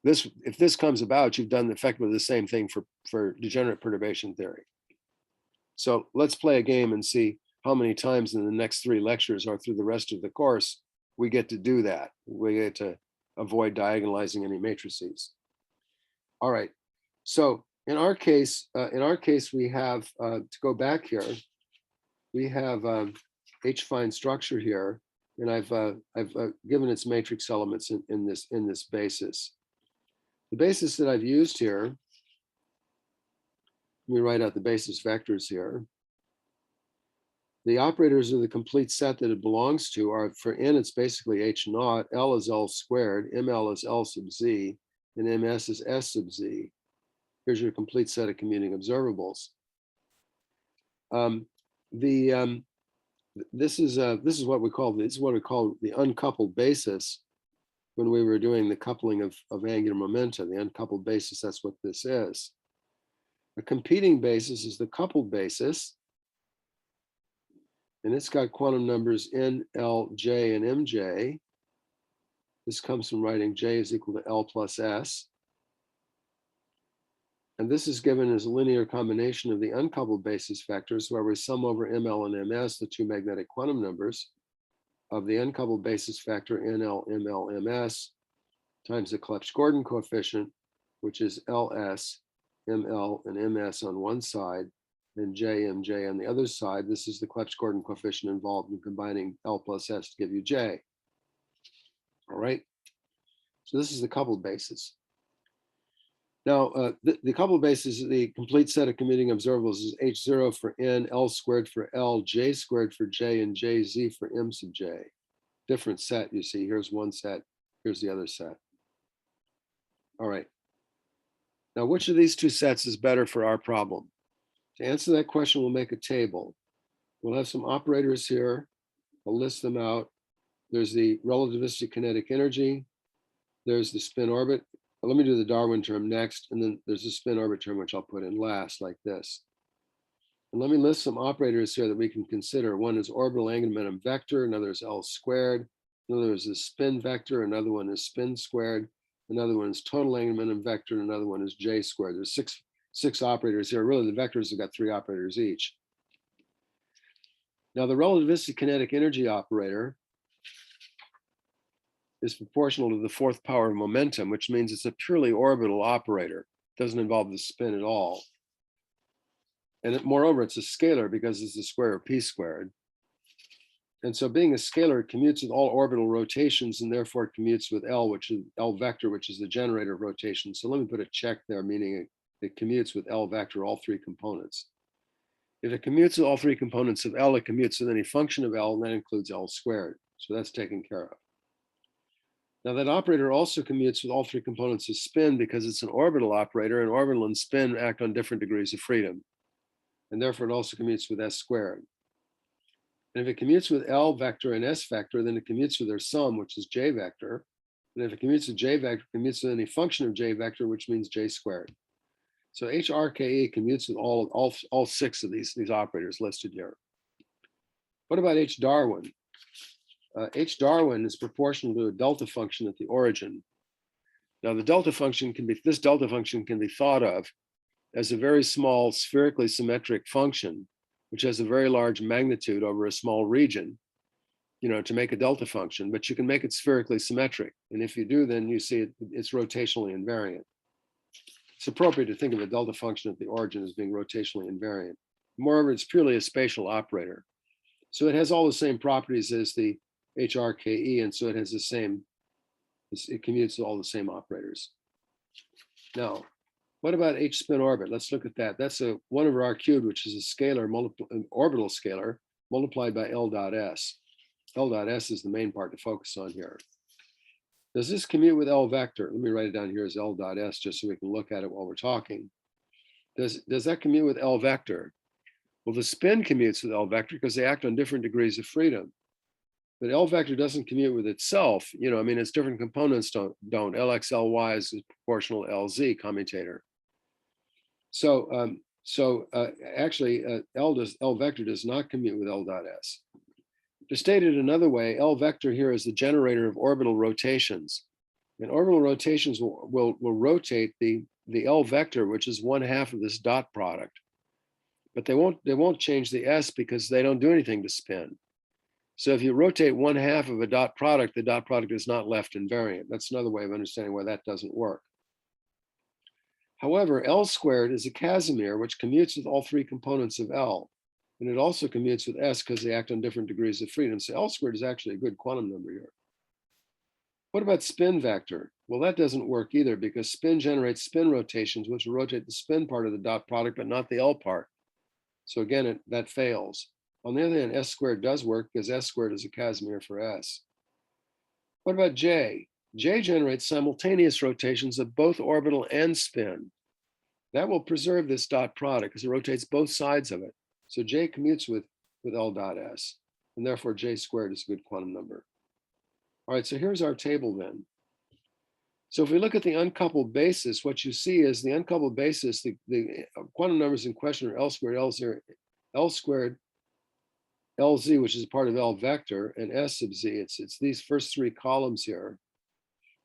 If this comes about, you've done effectively the same thing for degenerate perturbation theory. So let's play a game and see how many times in the next 3 lectures or through the rest of the course we get to do that. We get to avoid diagonalizing any matrices. All right. So in our case, we have to go back here. We have H-fine structure here, and I've given its matrix elements in this basis. The basis that I've used here, let me write out the basis vectors here. The operators of the complete set that it belongs to are, for n, it's basically H naught, L is L squared, ML is L sub Z, and MS is S sub Z. Here's your complete set of commuting observables. This is what we call the uncoupled basis. When we were doing the coupling of angular momenta, the uncoupled basis, that's what this is. A competing basis is the coupled basis, and it's got quantum numbers N, L, J, and MJ. This comes from writing J is equal to L plus S. And this is given as a linear combination of the uncoupled basis vectors, where we sum over ML and MS, the 2 magnetic quantum numbers, of the uncoupled basis factor NL, ML, MS times the Clebsch-Gordon coefficient, which is LS, ML, and MS on one side, and J, MJ on the other side. This is the Clebsch-Gordon coefficient involved in combining L plus S to give you J. All right. So this is the coupled basis. Now, the coupled basis, the complete set of commuting observables is H0 for N, L squared for L, J squared for J, and JZ for M sub J. Different set, you see. Here's one set, here's the other set. All right. Now, which of these two sets is better for our problem? To answer that question, we'll make a table. We'll have some operators here. I'll list them out. There's the relativistic kinetic energy. There's the spin orbit. Let me do the Darwin term next, and then there's the spin orbit term, which I'll put in last, like this. And let me list some operators here that we can consider. One is orbital angular momentum vector, another is L squared, another is the spin vector, another one is spin squared, another one is total angular momentum vector, and another one is J squared. There's six operators here. Really, the vectors have got 3 operators each. Now, the relativistic kinetic energy operator is proportional to the 4th power of momentum, which means it's a purely orbital operator. It doesn't involve the spin at all. And moreover, it's a scalar because it's the square of p squared. And so being a scalar, it commutes with all orbital rotations, and therefore it commutes with L, which is L vector, which is the generator of rotation. So let me put a check there, meaning it commutes with L vector, all 3 components. If it commutes with all 3 components of L, it commutes with any function of L, and that includes L squared. So that's taken care of. Now that operator also commutes with all 3 components of spin because it's an orbital operator, and orbital and spin act on different degrees of freedom. And therefore it also commutes with S squared. And if it commutes with L vector and S vector, then it commutes with their sum, which is J vector. And if it commutes with J vector, it commutes with any function of J vector, which means J squared. So HRKE commutes with all 6 of these operators listed here. What about H Darwin? H Darwin is proportional to a delta function at the origin. Now this delta function can be thought of as a very small spherically symmetric function, which has a very large magnitude over a small region, to make a delta function, but you can make it spherically symmetric. And if you do, then you see it's rotationally invariant. It's appropriate to think of a delta function at the origin as being rotationally invariant. Moreover, it's purely a spatial operator. So it has all the same properties as the HRKE, and so it has it commutes with all the same operators. Now, what about H spin orbit? Let's look at that. That's a 1 over R cubed, which is a scalar, an orbital scalar, multiplied by L dot S. L dot S is the main part to focus on here. Does this commute with L vector? Let me write it down here as L dot S just so we can look at it while we're talking. Does that commute with L vector? Well, the spin commutes with L vector because they act on different degrees of freedom. But L vector doesn't commute with itself. Its different components don't. Lx, Ly is proportional to Lz commutator. So actually, L vector does not commute with L dot S. To state it another way, L vector here is the generator of orbital rotations. And orbital rotations will rotate the L vector, which is 1/2 of this dot product. But they won't change the S because they don't do anything to spin. So if you rotate 1/2 of a dot product, the dot product is not left invariant. That's another way of understanding why that doesn't work. However, L squared is a Casimir, which commutes with all 3 components of L. And it also commutes with S because they act on different degrees of freedom. So L squared is actually a good quantum number here. What about spin vector? Well, that doesn't work either because spin generates spin rotations, which will rotate the spin part of the dot product, but not the L part. So again, that fails. On the other hand, S squared does work because S squared is a Casimir for S. What about J? J generates simultaneous rotations of both orbital and spin. That will preserve this dot product because it rotates both sides of it. So J commutes with L dot S, and therefore J squared is a good quantum number. All right, so here's our table then. So if we look at the uncoupled basis, what you see is the uncoupled basis, the quantum numbers in question are L squared, L squared, LZ, which is part of L vector, and S sub Z. It's these first 3 columns here.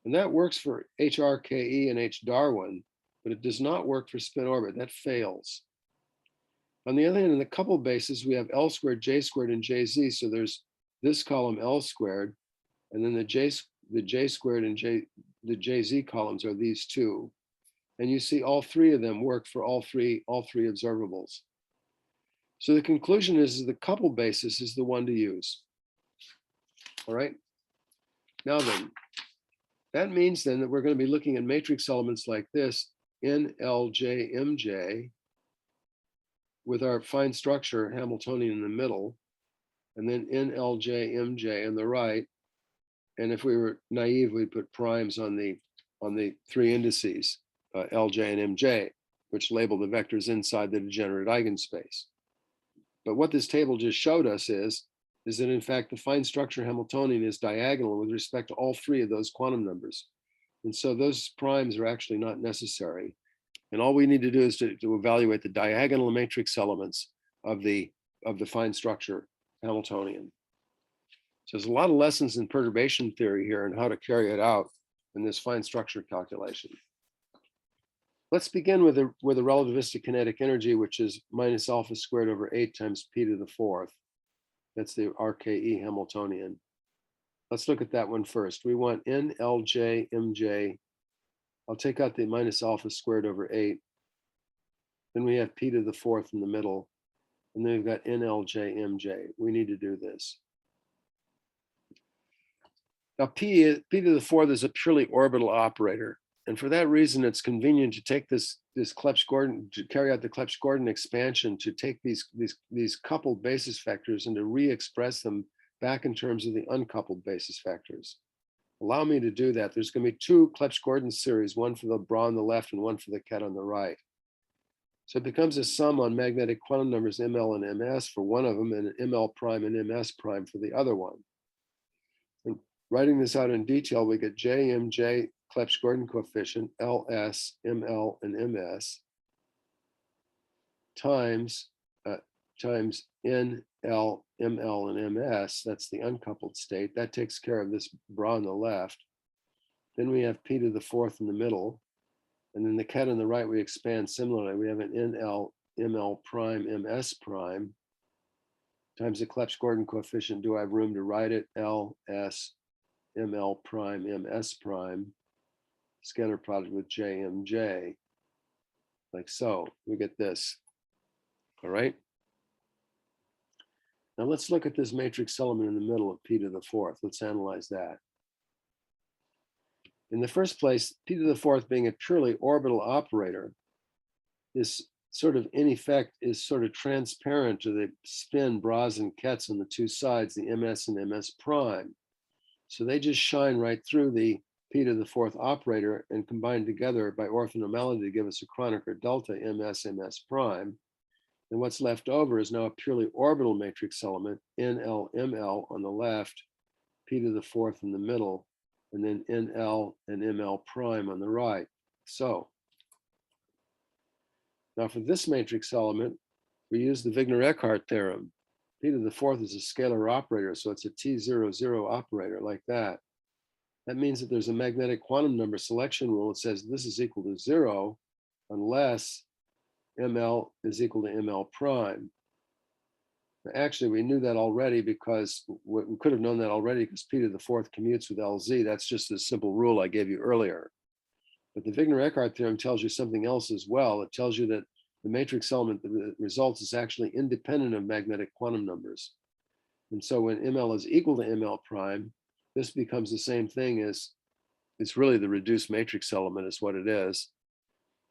And that works for HRKE and H Darwin, but it does not work for spin orbit. That fails. On the other hand, in the coupled basis, we have L squared, J squared, and JZ. So there's this column L squared, and then the J squared and the JZ columns are these 2. And you see all 3 of them work for all three observables. So the conclusion is the coupled basis is the one to use. All right. Now then, that means then that we're going to be looking at matrix elements like this, N, L, J, MJ, with our fine structure Hamiltonian in the middle, and then N, L, J, MJ on the right. And if we were naive, we'd put primes on the on the three indices, Lj and Mj, which label the vectors inside the degenerate eigenspace. But what this table just showed us is that in fact the fine structure Hamiltonian is diagonal with respect to all three of those quantum numbers. And so those primes are actually not necessary. And all we need to do is to evaluate the diagonal matrix elements of the fine structure Hamiltonian. So there's a lot of lessons in perturbation theory here and how to carry it out in this fine structure calculation. Let's begin with the relativistic kinetic energy, which is minus alpha squared over 8 times p to the fourth. That's the RKE Hamiltonian. Let's look at that one first. We want n Lj Mj. I'll take out the minus alpha squared over 8. Then we have p to the fourth in the middle. And then we've got n Lj Mj. We need to do this. Now p to the fourth is a purely orbital operator. And for that reason, it's convenient to take this Clebsch-Gordon, to carry out the Clebsch-Gordon expansion, to take these coupled basis vectors and to re-express them back in terms of the uncoupled basis vectors. Allow me to do that. There's going to be two Clebsch-Gordon series, one for the bra on the left and one for the ket on the right. So it becomes a sum on magnetic quantum numbers ML and MS for one of them, and ML prime and MS prime for the other one. And writing this out in detail, we get JMJ Clebsch-Gordon coefficient, LS, ML, and MS times NL, ML, and MS. That's the uncoupled state. That takes care of this bra on the left. Then we have p to the fourth in the middle. And then the ket on the right, we expand similarly. We have an NL, ML prime, MS prime times the Clebsch-Gordon coefficient. Do I have room to write it? LS, ML prime, MS prime. Scalar product with JMJ, like so. We get this. All right. Now let's look at this matrix element in the middle of p to the fourth. Let's analyze that. In the first place, p to the fourth being a purely orbital operator is sort of, in effect, is sort of transparent to the spin bras and kets on the two sides, the MS and MS prime. So they just shine right through the p to the fourth operator and combine together by orthonormality to give us a Kronecker delta MS prime. And what's left over is now a purely orbital matrix element, NL, ML on the left, p to the fourth in the middle, and then NL and ML prime on the right. So now for this matrix element, we use the Wigner-Eckhart theorem. P to the fourth is a scalar operator, so it's a T00 operator like that. That means that there's a magnetic quantum number selection rule that says this is equal to 0 unless ML is equal to ML prime. Actually, we knew that already because we could have known that already because p to the fourth commutes with LZ. That's just a simple rule I gave you earlier. But the Wigner-Eckhart theorem tells you something else as well. It tells you that the matrix element that results is actually independent of magnetic quantum numbers. And so when ML is equal to ML prime, this becomes the same thing as, it's really the reduced matrix element is what it is.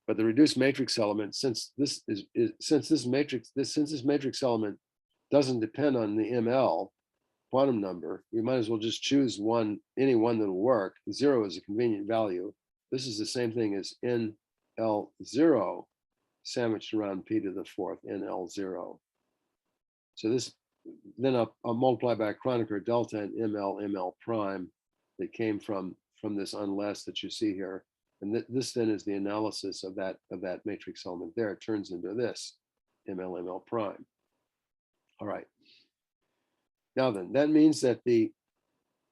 But the reduced matrix element, since this matrix element doesn't depend on the ML quantum number, we might as well just choose any one that'll work. 0 is a convenient value. This is the same thing as NL0 sandwiched around p to the fourth, NL0. So this, then I'll multiply by a Kronecker delta and ML prime that came from this unless that you see here. And this then is the analysis of that matrix element there. It turns into this, ML prime. All right. Now then, that means that the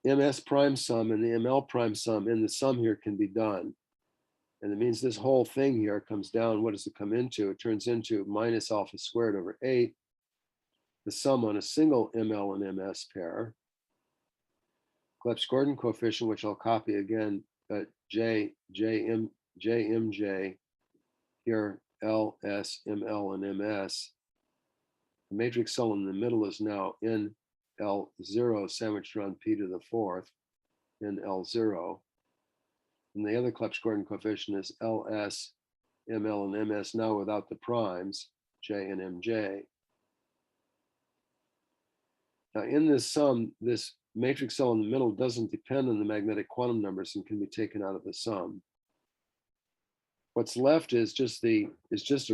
MS prime sum and the ML prime sum in the sum here can be done. And it means this whole thing here comes down. What does it come into? It turns into minus alpha squared over 8, the sum on a single ML and MS pair. Clebsch-Gordon coefficient, which I'll copy again, JMJ here, L, S, ML, and MS. The matrix cell in the middle is now NL0 sandwiched around p to the fourth, NL0. And the other Clebsch-Gordon coefficient is LS, ML, and MS now without the primes, J and MJ. Now in this sum, this matrix cell in the middle doesn't depend on the magnetic quantum numbers and can be taken out of the sum. What's left is just a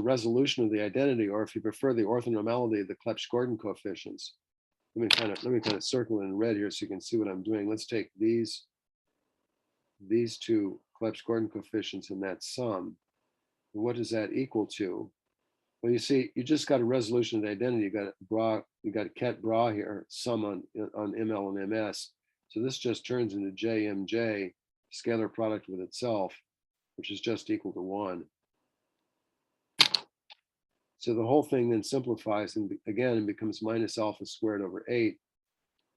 resolution of the identity, or if you prefer, the orthonormality of the Clebsch-Gordon coefficients. Let me kind of circle it in red here so you can see what I'm doing. Let's take these two Clebsch-Gordon coefficients and that sum. And what does that equal to? Well, you see, you just got a resolution of the identity. You got a ket bra here, sum on ML and MS. So this just turns into JMJ, scalar product with itself, which is just equal to 1. So the whole thing then simplifies and again becomes minus alpha squared over 8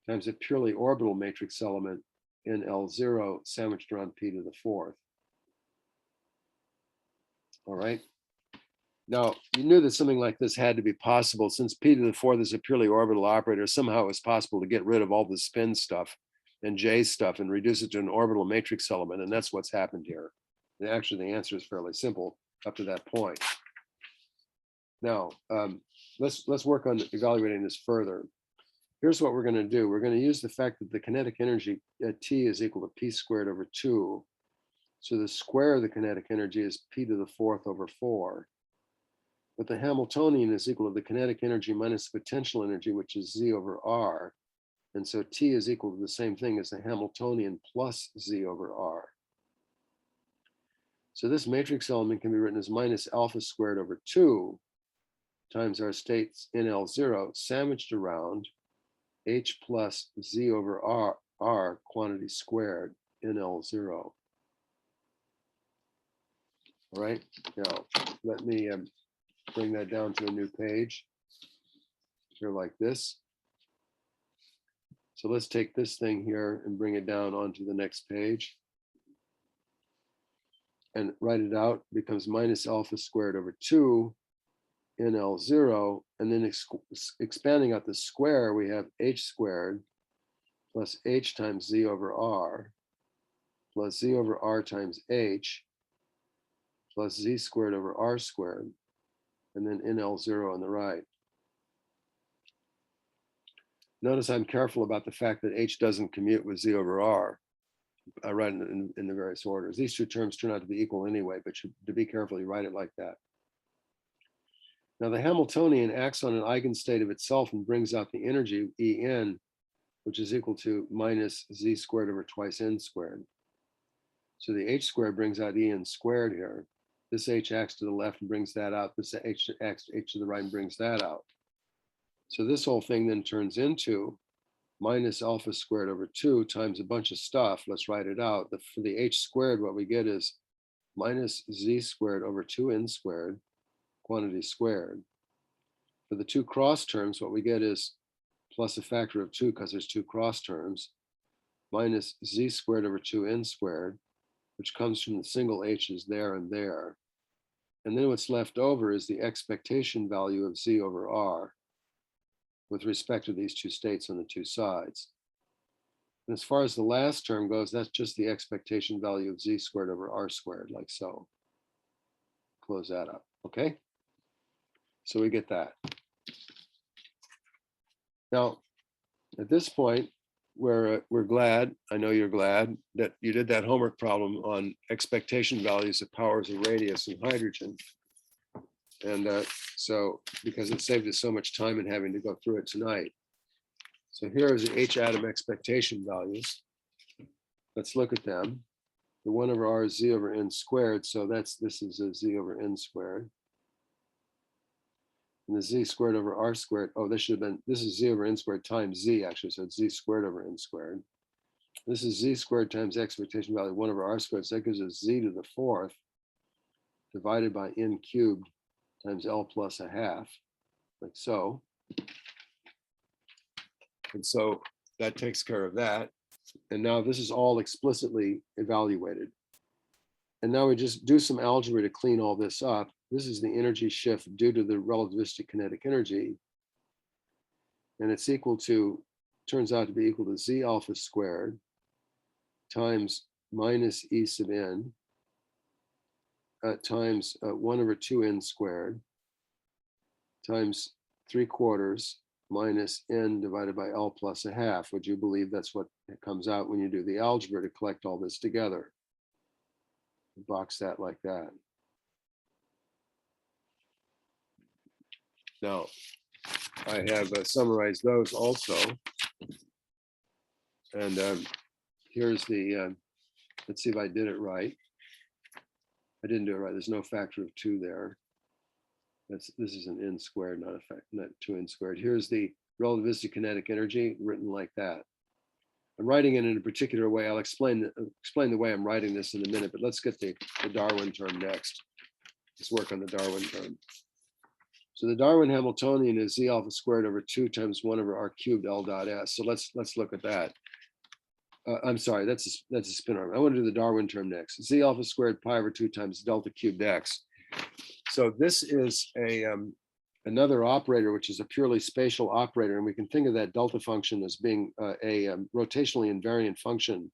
times a purely orbital matrix element in L0 sandwiched around p to the 4th. All right. Now, you knew that something like this had to be possible. Since p to the 4th is a purely orbital operator, somehow it was possible to get rid of all the spin stuff and J stuff and reduce it to an orbital matrix element. And that's what's happened here. And actually, the answer is fairly simple up to that point. Now, let's work on evaluating this further. Here's what we're going to do. We're going to use the fact that the kinetic energy at T is equal to p squared over 2. So the square of the kinetic energy is p to the 4th over 4. But the Hamiltonian is equal to the kinetic energy minus the potential energy, which is z over r. And so T is equal to the same thing as the Hamiltonian plus z over r. So this matrix element can be written as minus alpha squared over 2 times our states in L0 sandwiched around h plus z over r quantity squared in L0. All right, now let me bring that down to a new page here like this. So let's take this thing here and bring it down onto the next page and write it out. It becomes minus alpha squared over 2 in L0, and then expanding out the square, we have h squared plus h times z over r plus z over r times h plus z squared over r squared, and then in L0 on the right. Notice I'm careful about the fact that h doesn't commute with z over r. I write it in the various orders. These two terms turn out to be equal anyway, but to be careful, you write it like that. Now the Hamiltonian acts on an eigenstate of itself and brings out the energy En, which is equal to minus z squared over twice n squared. So the h squared brings out En squared here. This h acts to the left and brings that out. This h acts to the right and brings that out. So this whole thing then turns into minus alpha squared over 2 times a bunch of stuff. Let's write it out. For the h squared, what we get is minus z squared over 2n squared, quantity squared. For the two cross terms, what we get is plus a factor of 2 because there's two cross terms, minus z squared over 2n squared, which comes from the single h's there and there. And then what's left over is the expectation value of z over r with respect to these two states on the two sides. And as far as the last term goes, that's just the expectation value of z squared over r squared, like so. Close that up, okay? So we get that. Now, at this point, we're glad, I know you're glad, that you did that homework problem on expectation values of powers of radius and hydrogen. And so, because it saved us so much time in having to go through it tonight. So here is the H atom expectation values. Let's look at them. The 1 over r is z over n squared. So this is a z over n squared. And the z squared over r squared. Oh, this is z over n squared times z actually. So it's z squared over n squared. This is z squared times expectation value 1 over r squared. So that gives us z to the 4th divided by n cubed times L plus a half, like so. And so that takes care of that. And now this is all explicitly evaluated. And now we just do some algebra to clean all this up. This is the energy shift due to the relativistic kinetic energy. And it's equal to, turns out to be equal to z alpha squared times minus E sub n times 1 over 2n squared times 3/4 minus n divided by L plus a half. Would you believe that's what it comes out when you do the algebra to collect all this together? Box that like that. Now, I have summarized those also. And here's the, let's see if I did it right. I didn't do it right. There's no factor of 2 there. This is an n squared, not not 2n squared. Here's the relativistic kinetic energy written like that. I'm writing it in a particular way. I'll explain the way I'm writing this in a minute, but let's get the Darwin term next. Let's work on the Darwin term. So the Darwin Hamiltonian is z alpha squared over 2 times 1 over r cubed L dot s. So let's look at that. I'm sorry, that's a spin arm. I want to do the Darwin term next. Z alpha squared pi over 2 times delta cubed x. So this is another operator, which is a purely spatial operator, and we can think of that delta function as being a rotationally invariant function.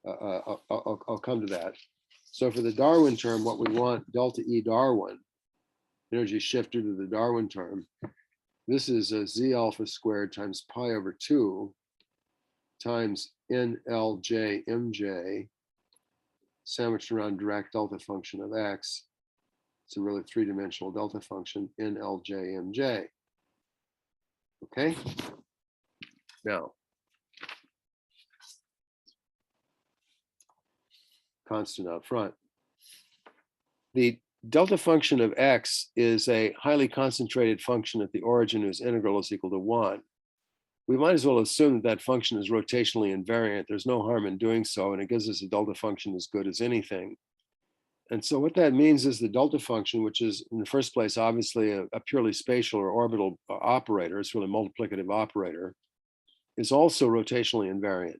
I'll come to that. So for the Darwin term, what we want, delta E Darwin, energy shift due to the Darwin term, this is a z alpha squared times pi over 2 times NLJ MJ sandwiched around direct delta function of x. It's a really 3-dimensional delta function NLJ MJ. Okay. Now, constant out front. The delta function of x is a highly concentrated function at the origin whose integral is equal to 1. We might as well assume that function is rotationally invariant. There's no harm in doing so, and it gives us a delta function as good as anything. And so what that means is the delta function, which is in the first place, obviously a purely spatial or orbital operator, it's really a multiplicative operator, is also rotationally invariant.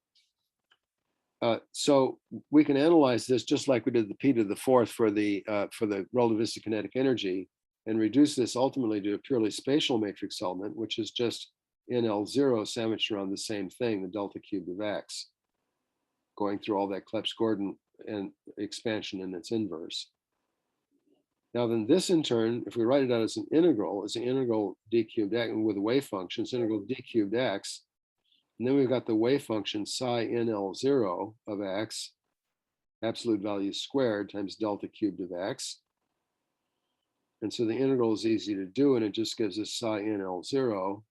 So we can analyze this just like we did the p to the 4th for the relativistic kinetic energy, and reduce this ultimately to a purely spatial matrix element, which is just NL0 sandwiched around the same thing, the delta cubed of x, going through all that Clebsch-Gordon and expansion in its inverse. Now then this in turn, if we write it out as an integral, is an integral d cubed x with a wave function, it's integral d cubed x. And then we've got the wave function psi NL0 of x, absolute value squared times delta cubed of x. And so the integral is easy to do, and it just gives us psi NL0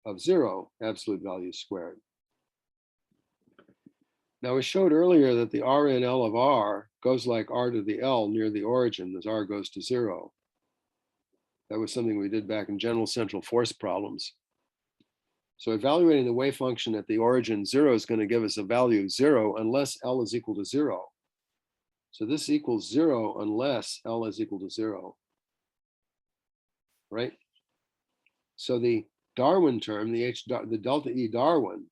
of 0, absolute value squared. Now we showed earlier that the RNL of R goes like R to the L near the origin as R goes to 0. That was something we did back in general central force problems. So evaluating the wave function at the origin 0 is going to give us a value of 0 unless L is equal to 0. So this equals 0 unless L is equal to 0. Right? So the Darwin term, the delta E Darwin,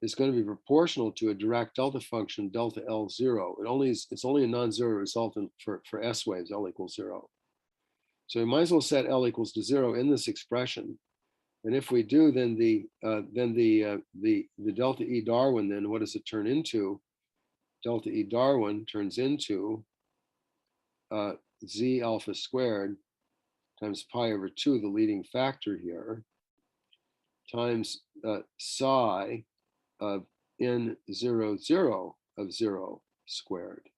is going to be proportional to a direct delta function delta L0. It's only a non-zero resultant for S waves, L equals 0. So we might as well set L equals to 0 in this expression. And if we do, then the delta E Darwin, then what does it turn into? Delta E Darwin turns into Z alpha squared times pi over 2, the leading factor here, times psi of N00 of 0 squared.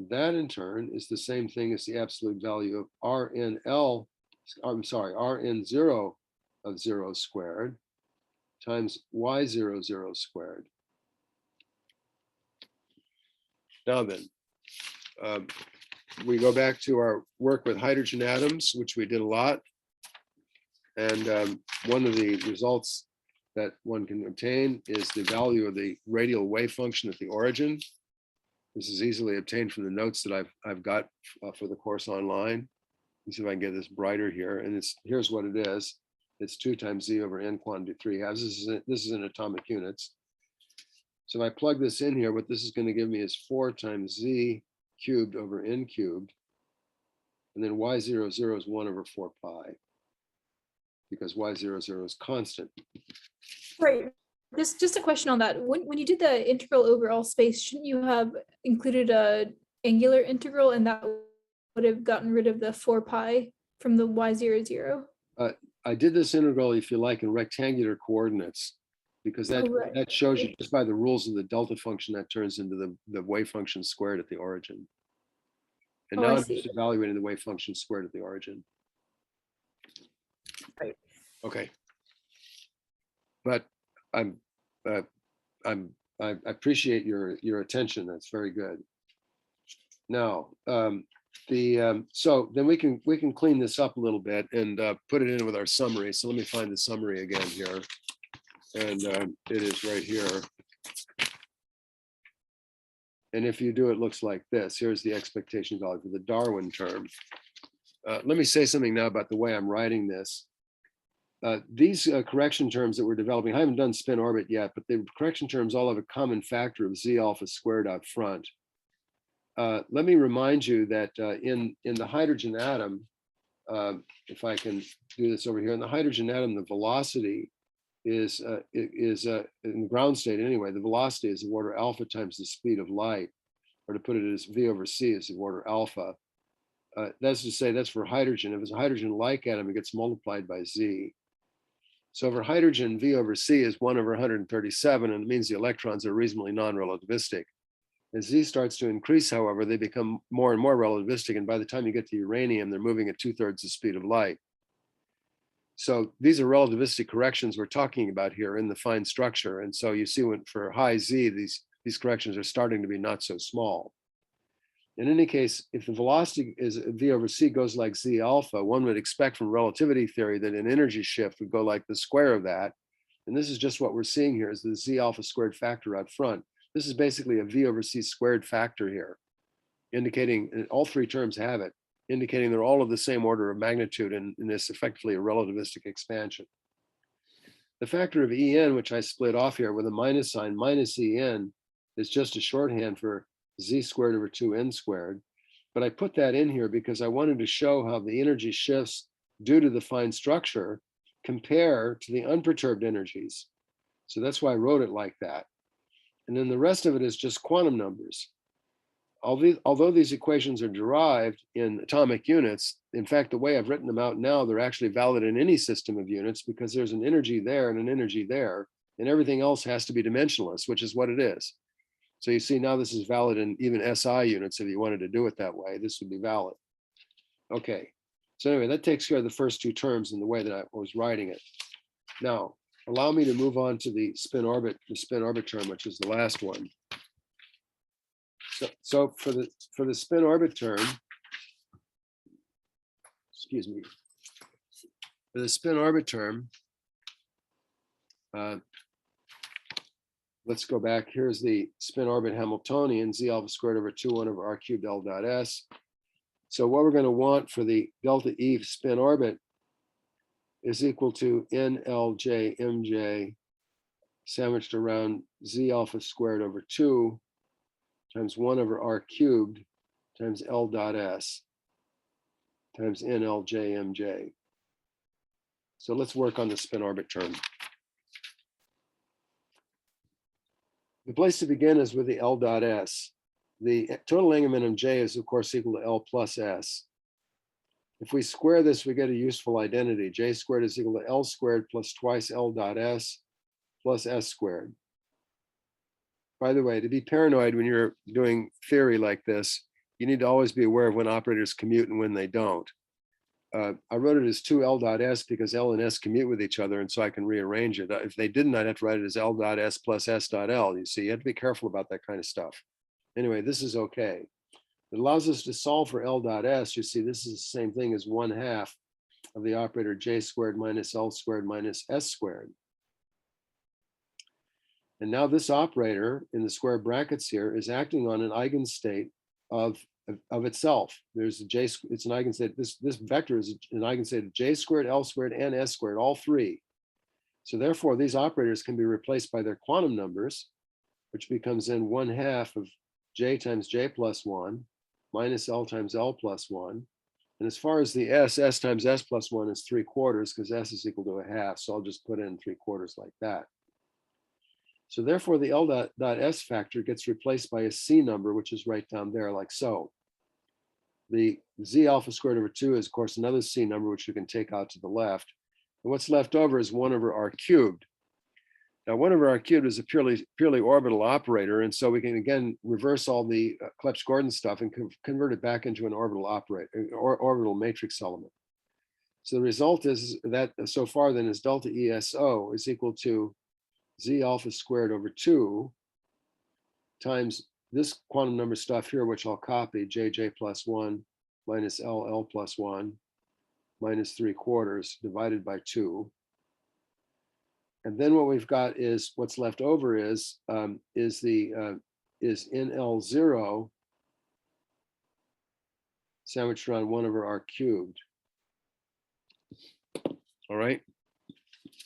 That in turn is the same thing as the absolute value of RNL, I'm sorry, Rn0 of 0 squared times Y00 squared. Now then, we go back to our work with hydrogen atoms, which we did a lot. And one of the results that one can obtain is the value of the radial wave function at the origin. This is easily obtained from the notes that I've got for the course online. Let's see if I can get this brighter here. And here's what it is. It's 2 times z over n quantity 3 halves. This is in atomic units. So if I plug this in here, what this is going to give me is 4 times z cubed over n cubed. And then y00 is 1 over 4 pi, because y00 is constant. Right. Just a question on that. When you did the integral over all space, shouldn't you have included a angular integral, and that would have gotten rid of the 4 pi from the y00? I did this integral, if you like, in rectangular coordinates, because that, Oh, right. that shows you just by the rules of the delta function that turns into the wave function squared at the origin. And Oh, now I I'm see. just evaluating the wave function squared at the origin. Right. Okay. But I'm, uh, I appreciate your attention. That's very good. Now, so then we can clean this up a little bit and put it in with our summary. So let me find the summary again here, and it is right here. And if you do, it looks like this. Here's the expectation value for the Darwin term. Let me say something now about the way I'm writing this. These correction terms that we're developing, I haven't done spin orbit yet, but the correction terms all have a common factor of Z alpha squared out front. Let me remind you that in the hydrogen atom, if I can do this over here, in the hydrogen atom, the velocity is in the ground state anyway, the velocity is of order alpha times the speed of light, or to put it as V over C is of order alpha. That's to say that's for hydrogen. If it's a hydrogen-like atom, it gets multiplied by Z. So for hydrogen, V over C is 1 over 137, and it means the electrons are reasonably non-relativistic. As Z starts to increase, however, they become more and more relativistic, and by the time you get to uranium, they're moving at 2/3 the speed of light. So these are relativistic corrections we're talking about here in the fine structure. And so you see when for high Z, these corrections are starting to be not so small. In any case, if the velocity is V over C goes like Z alpha, one would expect from relativity theory that an energy shift would go like the square of that. And this is just what we're seeing here is the Z alpha squared factor out front. This is basically a V over C squared factor here, indicating, and all three terms have it, indicating they're all of the same order of magnitude, and this effectively a relativistic expansion. The factor of En, which I split off here with a minus sign, minus En, is just a shorthand for Z squared over 2n squared. But I put that in here because I wanted to show how the energy shifts due to the fine structure compare to the unperturbed energies. So that's why I wrote it like that. And then the rest of it is just quantum numbers. Although these equations are derived in atomic units, in fact, the way I've written them out now, they're actually valid in any system of units because there's an energy there and an energy there, and everything else has to be dimensionless, which is what it is. So you see now this is valid in even SI units. If you wanted to do it that way, this would be valid. Okay, so anyway, that takes care of the first two terms in the way that I was writing it. Now, allow me to move on to the spin orbit term, which is the last one. So for the spin orbit term, excuse me, for the spin orbit term, let's go back. Here's the spin orbit Hamiltonian, Z alpha squared over 2/1 over R cubed L dot S. So what we're going to want for the delta E spin orbit is equal to NLJ MJ sandwiched around Z alpha squared over 2 times 1 over R cubed times L dot S times NLJ MJ. So let's work on the spin orbit term. The place to begin is with the L dot S. The total angular momentum J is of course equal to L plus S. If we square this, we get a useful identity. J squared is equal to L squared plus twice L dot S plus S squared. By the way, to be paranoid when you're doing theory like this, you need to always be aware of when operators commute and when they don't. I wrote it as 2L dot S because L and S commute with each other, and so I can rearrange it. If they didn't, I'd have to write it as L dot S plus S dot L. You see, you have to be careful about that kind of stuff. Anyway, this is okay. It allows us to solve for L dot S. You see, this is the same thing as 1/2 of the operator J squared minus L squared minus S squared. And now this operator in the square brackets here is acting on an eigenstate of itself. There's a J, it's an eigenstate. This vector is an eigenstate of J squared, L squared, and S squared, all three. So therefore, these operators can be replaced by their quantum numbers, which becomes then 1/2 of J times J plus 1 minus L times L plus 1. And as far as the S times S plus 1 is 3/4 because S is equal to 1/2. So I'll just put in 3/4 like that. So therefore, the L dot S factor gets replaced by a C number, which is right down there like so. The Z alpha squared over 2 is, of course, another C number, which you can take out to the left. And what's left over is 1 over R cubed. Now, 1 over R cubed is a purely orbital operator. And so we can, again, reverse all the Clebsch-Gordon stuff and convert it back into an orbital operator or orbital matrix element. So the result is that so far then is delta ESO is equal to Z alpha squared over 2 times this quantum number stuff here, which I'll copy, JJ plus 1 minus LL plus 1 minus 3/4 divided by 2. And then what we've got is what's left over is NL0 sandwiched around 1 over R cubed. All right.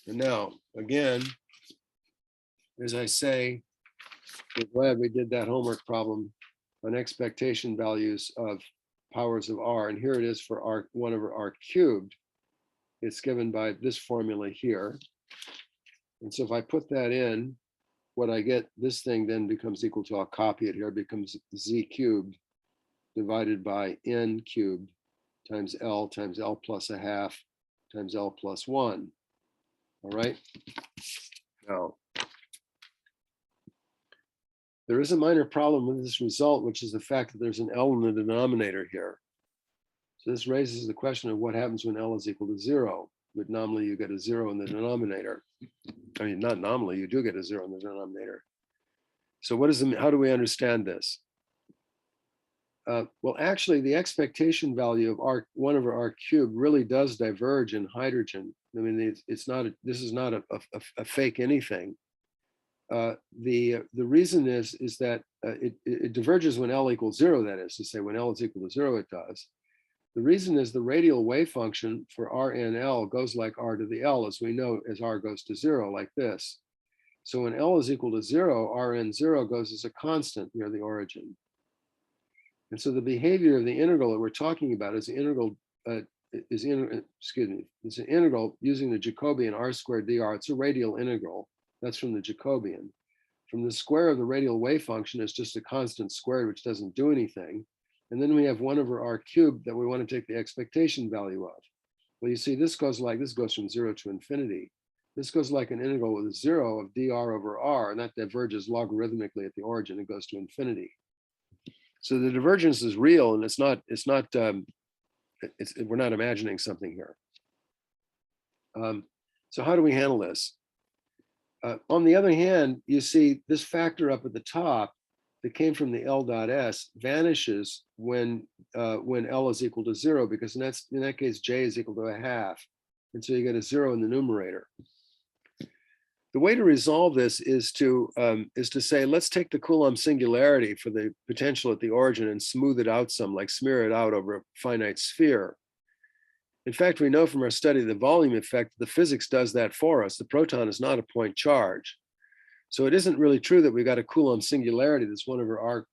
And now, again, as I say, we're glad we did that homework problem on expectation values of powers of R. And here it is for R, 1 over R cubed. It's given by this formula here. And so if I put that in, what I get, this thing then becomes equal to, I'll copy it here, becomes Z cubed divided by N cubed times L plus a half times L plus 1. All right. Now, there is a minor problem with this result, which is the fact that there's an L in the denominator here. So this raises the question of what happens when L is equal to 0. But nominally you get a 0 in the denominator. I mean, not nominally, you do get a 0 in the denominator. So what is how do we understand this? Well, actually, the expectation value of R, 1 over R cubed really does diverge in hydrogen. I mean, it's not, this is not a fake anything. The reason is that it diverges when L equals 0, that is to say, when L is equal to 0, it does. The reason is the radial wave function for RNL goes like R to the L, as we know, as R goes to 0, like this. So when L is equal to 0, Rn0 goes as a constant near the origin. And so the behavior of the integral that we're talking about is the integral, is an integral using the Jacobian R squared dr. It's a radial integral. That's from the Jacobian. From the square of the radial wave function is just a constant squared, which doesn't do anything. And then we have 1 over R cubed that we want to take the expectation value of. Well, you see, this goes from 0 to infinity. This goes like an integral with a 0 of dr over R, and that diverges logarithmically at the origin. It goes to infinity. So the divergence is real, and we're not imagining something here. So how do we handle this? On the other hand, you see this factor up at the top that came from the L dot S vanishes when L is equal to 0, because in that case, J is equal to a half. And so you get a 0 in the numerator. The way to resolve this is to say, let's take the Coulomb singularity for the potential at the origin and smooth it out some, like smear it out over a finite sphere. In fact, we know from our study of the volume effect, the physics does that for us. The proton is not a point charge. So it isn't really true that we got a Coulomb singularity. This 1 over R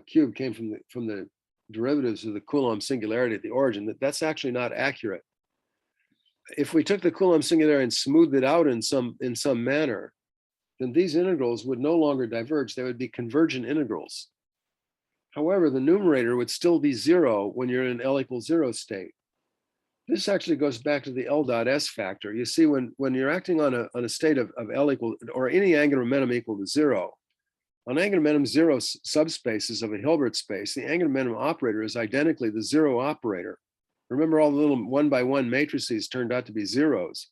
cubed came from the derivatives of the Coulomb singularity at the origin. That's actually not accurate. If we took the Coulomb singularity and smoothed it out in some manner, then these integrals would no longer diverge. They would be convergent integrals. However, the numerator would still be 0 when you're in an L equals 0 state. This actually goes back to the L dot S factor. You see, when you're acting on a state of L equal, or any angular momentum equal to 0, on angular momentum 0 subspaces of a Hilbert space, the angular momentum operator is identically the 0 operator. Remember, all the little 1-by-1 matrices turned out to be zeros.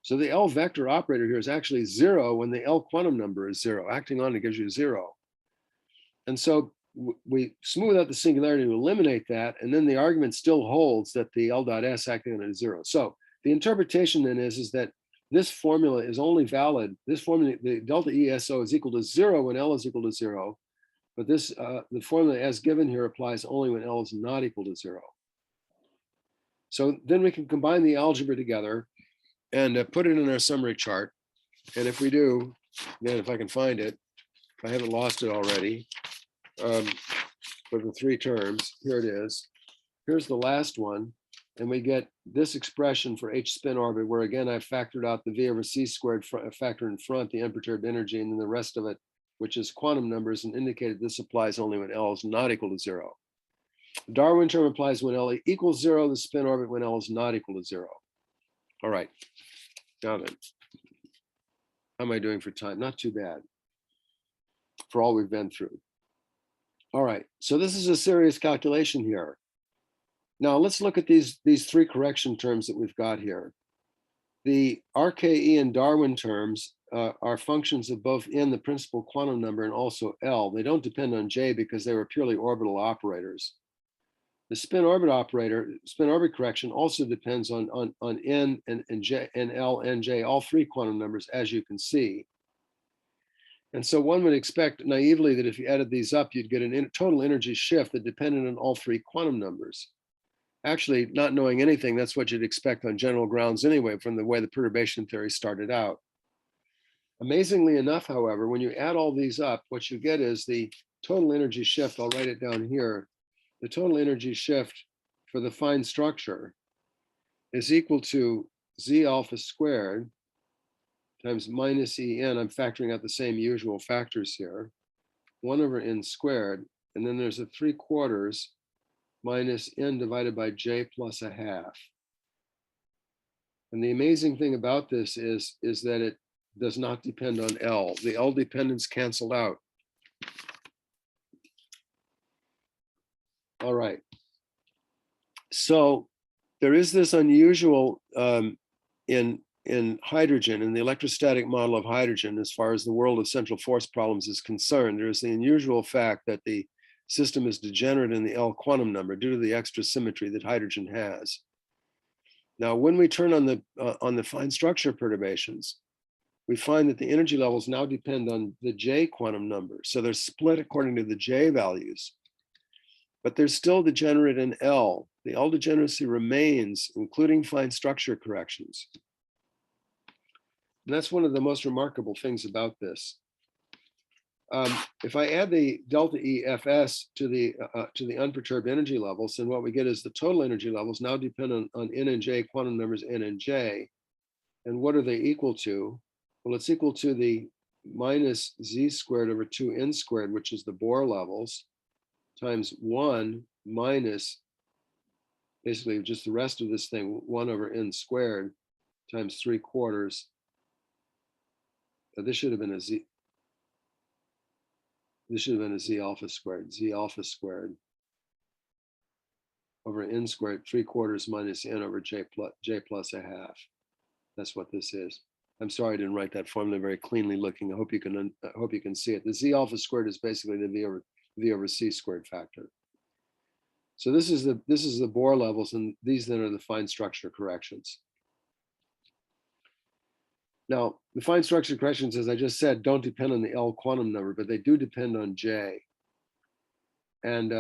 So the L vector operator here is actually 0 when the L quantum number is 0. Acting on it gives you 0. And so we smooth out the singularity to eliminate that, and then the argument still holds that the L dot S acting on it is 0. So the interpretation then is that this formula is only valid. This formula, the delta ESO, is equal to 0 when L is equal to 0, but this the formula as given here applies only when L is not equal to 0. So then we can combine the algebra together and put it in our summary chart. And if we do, then if I can find it, I haven't lost it already. For the 3 terms, here it is. Here's the last one, and we get this expression for H spin orbit, where again I've factored out the V over C squared factor in front, the unperturbed energy, and then the rest of it, which is quantum numbers, and indicated this applies only when L is not equal to 0. Darwin term applies when L equals 0, the spin orbit when L is not equal to 0. All right, now then, how am I doing for time? Not too bad for all we've been through. All right, so this is a serious calculation here. Now let's look at these three correction terms that we've got here. The RKE and Darwin terms are functions of both n, the principal quantum number, and also L. They don't depend on J because they were purely orbital operators. The spin orbit correction also depends on N and J and L and J, all three quantum numbers, as you can see. And so one would expect naively that if you added these up, you'd get a total energy shift that depended on all three quantum numbers. Actually, not knowing anything, that's what you'd expect on general grounds anyway, from the way the perturbation theory started out. Amazingly enough, however, when you add all these up, what you get is the total energy shift. I'll write it down here. The total energy shift for the fine structure is equal to Z alpha squared times minus En. I'm factoring out the same usual factors here. 1 over N squared. And then there's a 3/4 minus N divided by J plus a half. And the amazing thing about this is that it does not depend on L. The L dependence canceled out. All right. So there is this unusual in hydrogen, in the electrostatic model of hydrogen, as far as the world of central force problems is concerned. There is the unusual fact that the system is degenerate in the L quantum number due to the extra symmetry that hydrogen has. Now, when we turn on the fine structure perturbations, we find that the energy levels now depend on the J quantum number. So they're split according to the J values, but they're still degenerate in L. The L degeneracy remains, including fine structure corrections. And that's one of the most remarkable things about this. If I add the delta EFS to the unperturbed energy levels, then what we get is the total energy levels now depend on N and J quantum numbers N and J. And what are they equal to? Well, it's equal to the minus Z squared over 2N squared, which is the Bohr levels, times 1 minus basically just the rest of this thing, 1 over N squared times 3/4. This should have been a Z. This should have been a Z alpha squared over N squared, 3/4 minus N over J plus a half. That's what this is. I'm sorry I didn't write that formula very cleanly looking. I hope you can see it. The Z alpha squared is basically the V over C squared factor. So this is the Bohr levels, and these then are the fine structure corrections. Now, the fine structure corrections, as I just said, don't depend on the L quantum number, but they do depend on J. And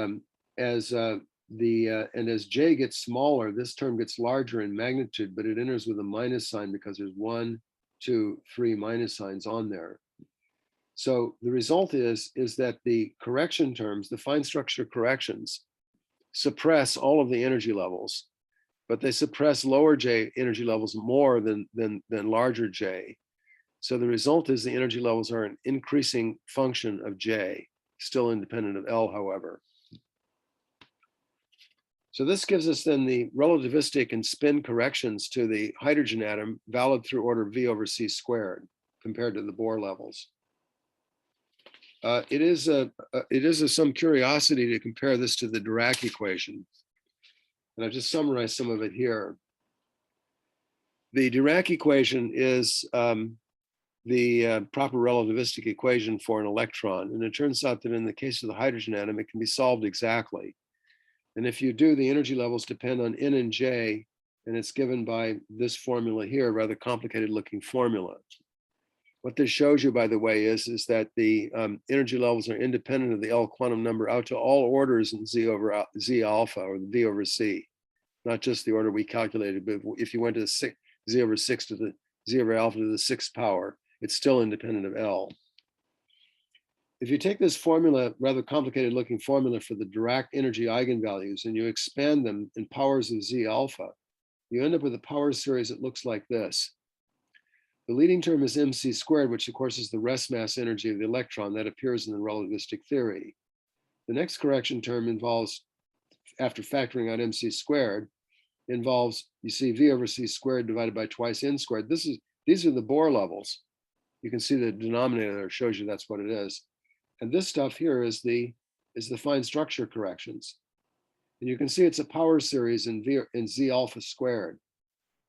as J gets smaller, this term gets larger in magnitude, but it enters with a minus sign because there's 1, 2, 3 minus signs on there. So the result is that the correction terms, the fine structure corrections, suppress all of the energy levels, but they suppress lower J energy levels more than larger J. So the result is the energy levels are an increasing function of J, still independent of L, however. So this gives us then the relativistic and spin corrections to the hydrogen atom valid through order V over C squared compared to the Bohr levels. It is some curiosity to compare this to the Dirac equation. And I've just summarized some of it here. The Dirac equation is the proper relativistic equation for an electron. And it turns out that in the case of the hydrogen atom, it can be solved exactly. And if you do, the energy levels depend on N and J, and it's given by this formula here, a rather complicated looking formula. What this shows you, by the way, is that the energy levels are independent of the L quantum number out to all orders in Z over Z alpha or the V over C, not just the order we calculated. But if you went to the Z over 6 to the Z over alpha to the 6th power, it's still independent of L. If you take this formula, rather complicated looking formula for the Dirac energy eigenvalues, and you expand them in powers of Z alpha, you end up with a power series that looks like this. The leading term is mc squared, which of course is the rest mass energy of the electron that appears in the relativistic theory. The next correction term involves after factoring out MC squared, involves, you see V over C squared divided by twice N squared. These are the Bohr levels. You can see the denominator there shows you that's what it is. And this stuff here is the fine structure corrections. And you can see it's a power series in Z alpha squared,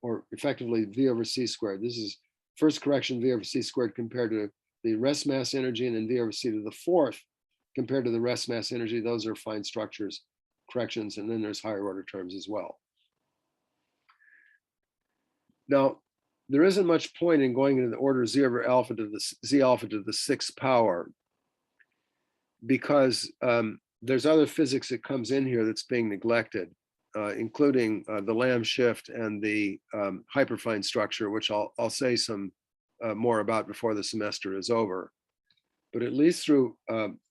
or effectively V over C squared. This is first correction V over C squared compared to the rest mass energy, and then V over C to the fourth compared to the rest mass energy. Those are fine structures corrections, and then there's higher order terms as well. Now, there isn't much point in going into the order Z over alpha to the Z alpha to the sixth power, because there's other physics that comes in here that's being neglected, including the Lamb shift and the hyperfine structure, which I'll say some more about before the semester is over. But at least through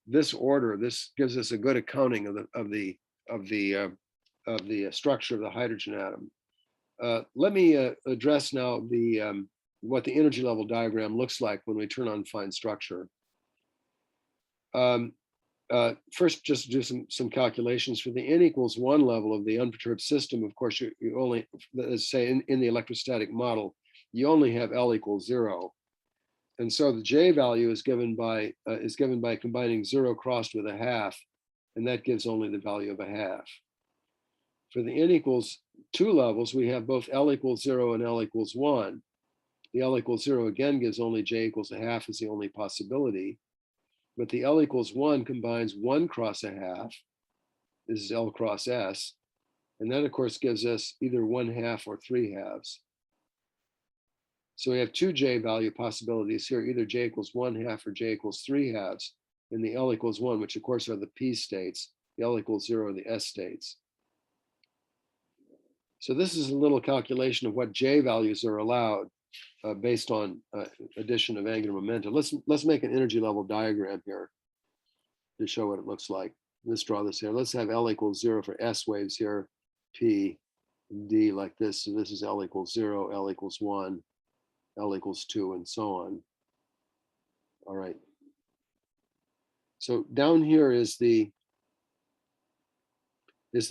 this order, this gives us a good accounting of the structure of the hydrogen atom. Let me address now what the energy level diagram looks like when we turn on fine structure. First, just do some calculations for the n equals 1 level of the unperturbed system. Of course, you only, let's say in the electrostatic model, you only have L equals 0. And so the J value is given by combining 0 crossed with a half, and that gives only the value of a half. For the n equals 2 levels, we have both L equals 0 and L equals 1. The L equals 0 again gives only J equals a half as the only possibility. But the L equals 1 combines 1 cross a half. This is L cross S. And that, of course, gives us either 1/2 or 3/2. So we have two J value possibilities here, either J equals 1/2 or J equals 3/2 in the L equals 1, which of course are the P states. The L equals 0 are the S states. So this is a little calculation of what J values are allowed based on addition of angular momentum. Let's make an energy level diagram here to show what it looks like. Let's draw this here. Let's have L equals 0 for S waves here, P, D like this. So this is L equals 0, L equals 1, L equals 2, and so on. All right. So down here is the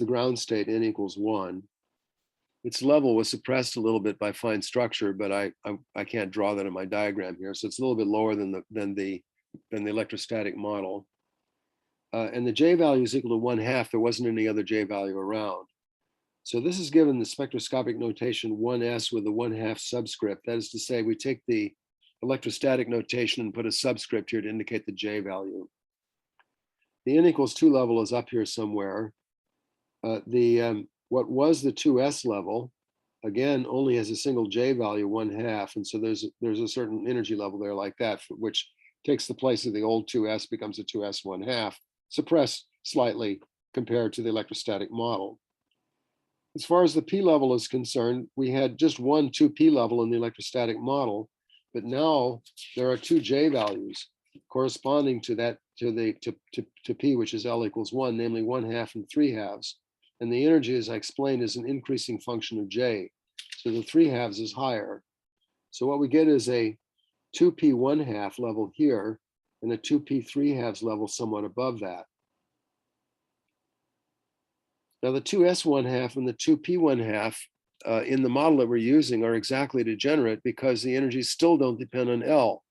ground state, N equals 1. Its level was suppressed a little bit by fine structure, but I can't draw that in my diagram here. So it's a little bit lower than the electrostatic model. And the J value is equal to 1/2. There wasn't any other J value around. So this is given the spectroscopic notation 1s with a 1/2 subscript. That is to say, we take the electrostatic notation and put a subscript here to indicate the J value. The N equals 2 level is up here somewhere. What was the 2s level, again, only has a single J value, 1/2. And so there's a certain energy level there like that, which takes the place of the old 2s, becomes a 2s 1/2, suppressed slightly compared to the electrostatic model. As far as the P level is concerned, we had just one 2P level in the electrostatic model, but now there are two J values corresponding to that, to P, which is L equals 1, namely 1/2 and 3/2. And the energy, as I explained, is an increasing function of J. So the 3/2 is higher. So what we get is a 2P 1/2 level here and a 2P 3/2 level somewhat above that. Now the 2S 1/2 and the 2P 1/2 in the model that we're using are exactly degenerate because the energies still don't depend on L.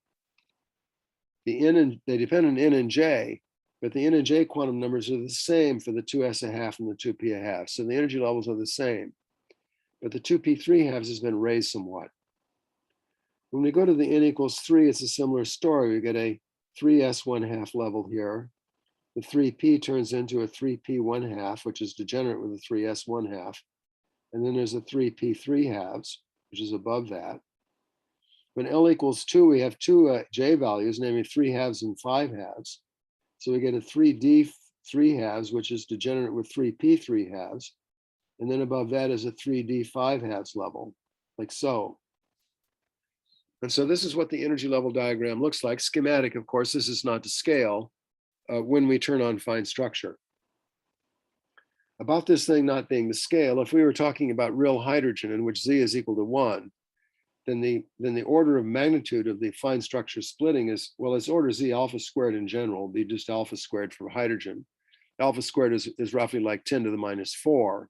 They depend on N and J, but the N and J quantum numbers are the same for the 2S 1/2 and the 2P 1/2. So the energy levels are the same, but the 2P 3/2 has been raised somewhat. When we go to the N equals 3, it's a similar story. We get a 3S 1/2 level here. The 3P turns into a 3P 1/2, which is degenerate with a 3S 1/2. And then there's a 3P 3/2, which is above that. When L equals 2, we have two J values, namely 3/2 and 5/2. So we get a 3D 3/2, which is degenerate with 3P 3/2. And then above that is a 3D 5/2 level, like so. And so this is what the energy level diagram looks like. Schematic, of course, this is not to scale when we turn on fine structure. About this thing not being the scale, if we were talking about real hydrogen in which Z is equal to 1, then the order of magnitude of the fine structure splitting is, well, it's order Z alpha squared in general, be just alpha squared for hydrogen. alpha squared is roughly like 10 to the minus 4.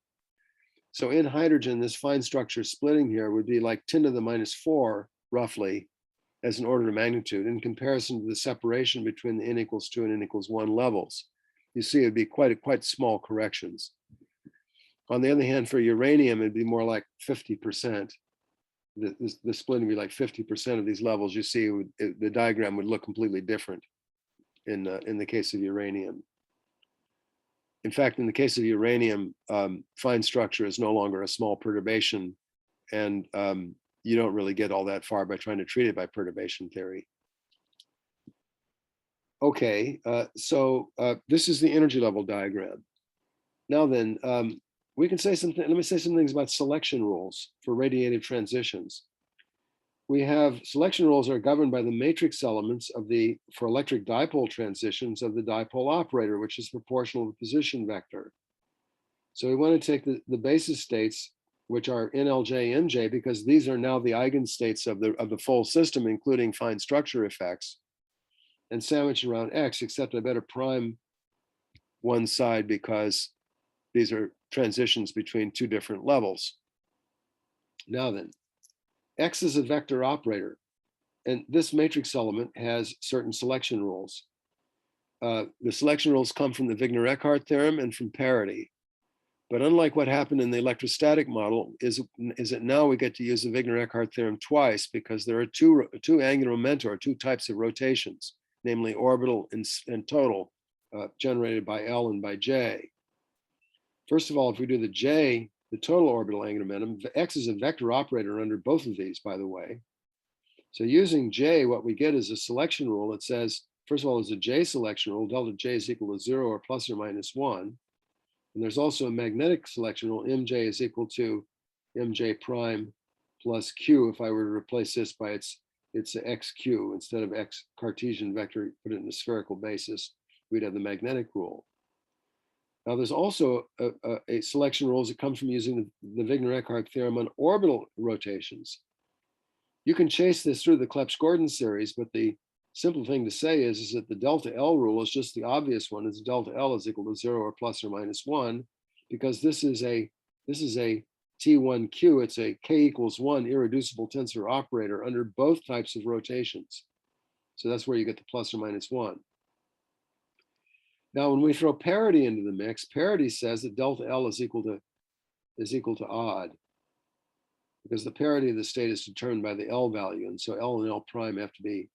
So in hydrogen, this fine structure splitting here would be like 10 to the minus 4, roughly, as an order of magnitude in comparison to the separation between the n equals 2 and n equals 1 levels. You see, it'd be quite small corrections. On the other hand, for uranium, it'd be more like 50%. The splitting would be like 50% of these levels. You see, the diagram would look completely different in the case of uranium. In fact, in the case of uranium, fine structure is no longer a small perturbation, and you don't really get all that far by trying to treat it by perturbation theory. Okay, so this is the energy level diagram. Now then, we can say something. Let me say some things about selection rules for radiative transitions. We have selection rules are governed by the matrix elements of the, for electric dipole transitions, of the dipole operator, which is proportional to the position vector. So we want to take the basis states, which are NLJ, MJ, because these are now the eigenstates of the full system, including fine structure effects, and sandwich around X, except I better prime one side because these are transitions between two different levels. Now then, X is a vector operator, and this matrix element has certain selection rules. The selection rules come from the Wigner-Eckhart theorem and from parity. But unlike what happened in the electrostatic model, is that now we get to use the Wigner-Eckhart theorem twice, because there are two angular momenta, or two types of rotations, namely orbital and total, generated by L and by J. First of all, if we do the J, the total orbital angular momentum, X is a vector operator under both of these, by the way. So using J, what we get is a selection rule that says, first of all, there's a J selection rule, delta J is equal to 0 or plus or minus 1. And there's also a magnetic selection rule, MJ is equal to MJ prime plus Q. If I were to replace this by its XQ, instead of X Cartesian vector, put it in a spherical basis, we'd have the magnetic rule. Now, there's also a selection rules that come from using the Wigner-Eckhart theorem on orbital rotations. You can chase this through the Clebsch-Gordon series, but the simple thing to say is that the delta L rule is just the obvious one. It's delta L is equal to 0 or plus or minus 1, because this is a T1Q. It's a K equals 1 irreducible tensor operator under both types of rotations. So that's where you get the plus or minus 1. Now, when we throw parity into the mix, parity says that delta L is equal to odd, because the parity of the state is determined by the L value, and so L and L prime have to be